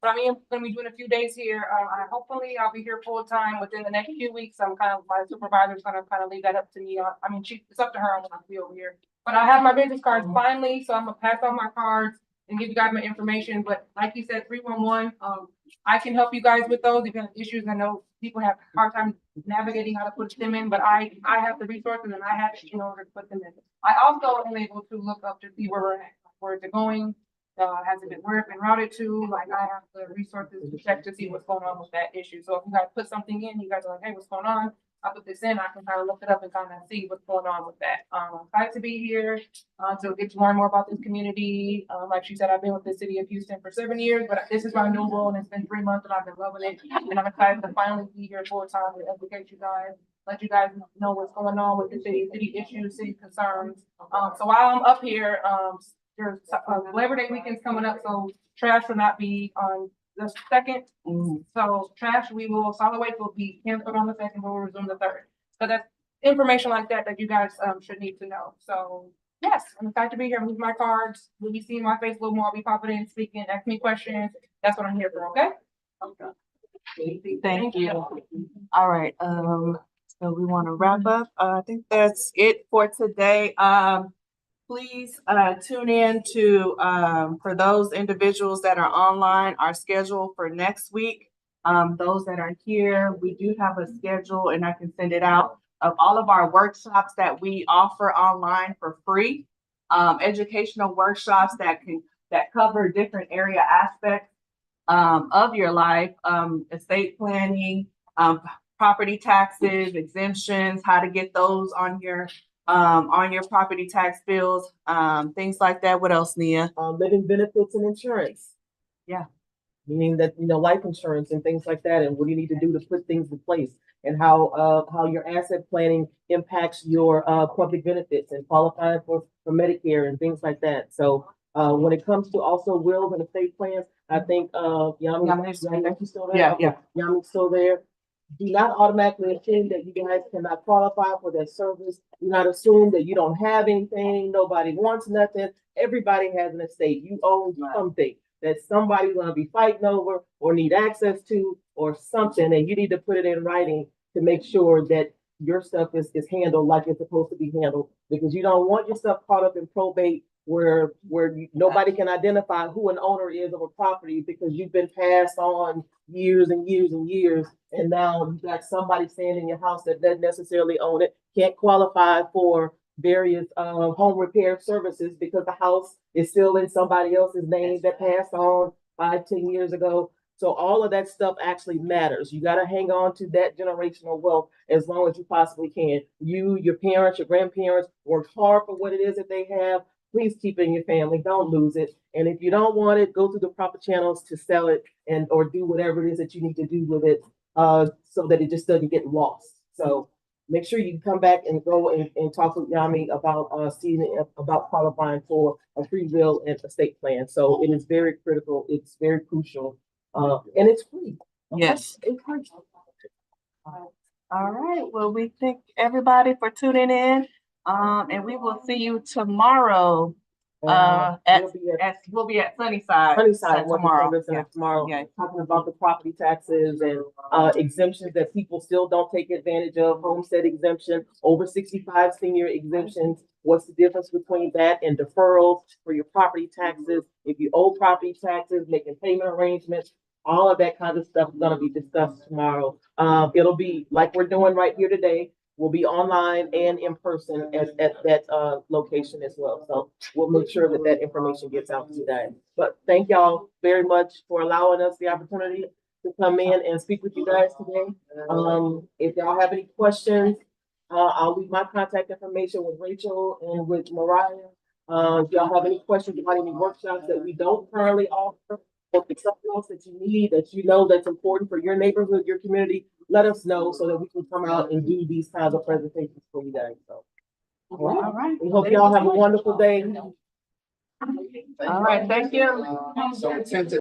S11: But I mean, I'm gonna be doing a few days here. Hopefully I'll be here full time within the next few weeks. My supervisor's gonna kind of leave that up to me. I mean, it's up to her when I'll be over here. But I have my business cards finally, so I'm gonna pass on my cards and give you guys my information. But like you said, 311, I can help you guys with those if you have issues. I know people have a hard time navigating how to put them in, but I have the resources and I have it in order to put them in. I also am able to look up to see where we're at, where it's going. Has it been where it's been routed to? Like, I have the resources to check to see what's going on with that issue. So if you guys put something in, you guys are like, hey, what's going on? I put this in, I can kind of look it up and kind of see what's going on with that. I'm excited to be here to get to learn more about this community. Like she said, I've been with the city of Houston for 7 years, but this is my new role, and it's been 3 months and I've been loving it. And I'm excited to finally be here full time to educate you guys, let you guys know what's going on with the city issues, city concerns. So while I'm up here, there's Labor Day weekend's coming up, so trash will not be on the 2nd. So solid waste will be canceled on the 2nd, but we'll resume the 3rd. So that's information like that you guys should need to know. So yes, I'm excited to be here. I'm leaving my cards. You'll be seeing my face a little more. I'll be popping in, speaking, ask me questions. That's what I'm here for, okay?
S4: Thank you. All right, so we want to wrap up. I think that's it for today. Please tune in to for those individuals that are online, our schedule for next week. Those that are here, we do have a schedule, and I can send it out, of all of our workshops that we offer online for free. Educational workshops that cover different area aspects of your life, estate planning, property taxes, exemptions, how to get those on your property tax bills, things like that. What else, Nia?
S2: Living benefits and insurance.
S4: Yeah.
S2: Meaning that, life insurance and things like that, and what do you need to do to put things in place, and how your asset planning impacts your public benefits and qualifying for Medicare and things like that. So when it comes to also wills and estate plans, I think Yami's still there.
S4: Yeah.
S2: Yami's still there. Do not automatically assume that you guys cannot qualify for that service. Do not assume that you don't have anything. Nobody wants nothing. Everybody has an estate. You own something that somebody's going to be fighting over or need access to or something, and you need to put it in writing to make sure that your stuff is handled like it's supposed to be handled, because you don't want your stuff caught up in probate where nobody can identify who an owner is of a property because you've been passed on years and years and years, and now you've got somebody staying in your house that doesn't necessarily own it, can't qualify for various home repair services because the house is still in somebody else's name that passed on 5-10 years ago. So all of that stuff actually matters. You gotta hang on to that generational wealth as long as you possibly can. You, your parents, your grandparents worked hard for what it is that they have. Please keep it in your family. Don't lose it. And if you don't want it, go through the proper channels to sell it and or do whatever it is that you need to do with it, so that it just doesn't get lost. So make sure you come back and go and talk with Yami about seeing about qualifying for a free will and estate plan. So it is very critical. It's very crucial, and it's free.
S4: Yes.
S2: It's free.
S4: All right, well, we thank everybody for tuning in. And we will see you tomorrow. We'll be at Sunnyside.
S2: Sunnyside,
S4: tomorrow.
S2: Tomorrow,
S4: Yeah.
S2: talking about the property taxes and exemptions that people still don't take advantage of, homestead exemption, over 65 senior exemptions. What's the difference between that and deferrals for your property taxes? If you owe property taxes, making payment arrangements, all of that kind of stuff is gonna be discussed tomorrow. It'll be like we're doing right here today. We'll be online and in person at that location as well. So we'll make sure that that information gets out to you guys. But thank y'all very much for allowing us the opportunity to come in and speak with you guys today. If y'all have any questions, I'll leave my contact information with Rachel and with Mariah. If y'all have any questions about any workshops that we don't currently offer, or if it's something else that you need, that you know that's important for your neighborhood, your community, let us know so that we can come out and do these kinds of presentations for you guys. So,
S4: All right.
S2: we hope y'all have a wonderful day.
S4: All right, thank you.
S1: So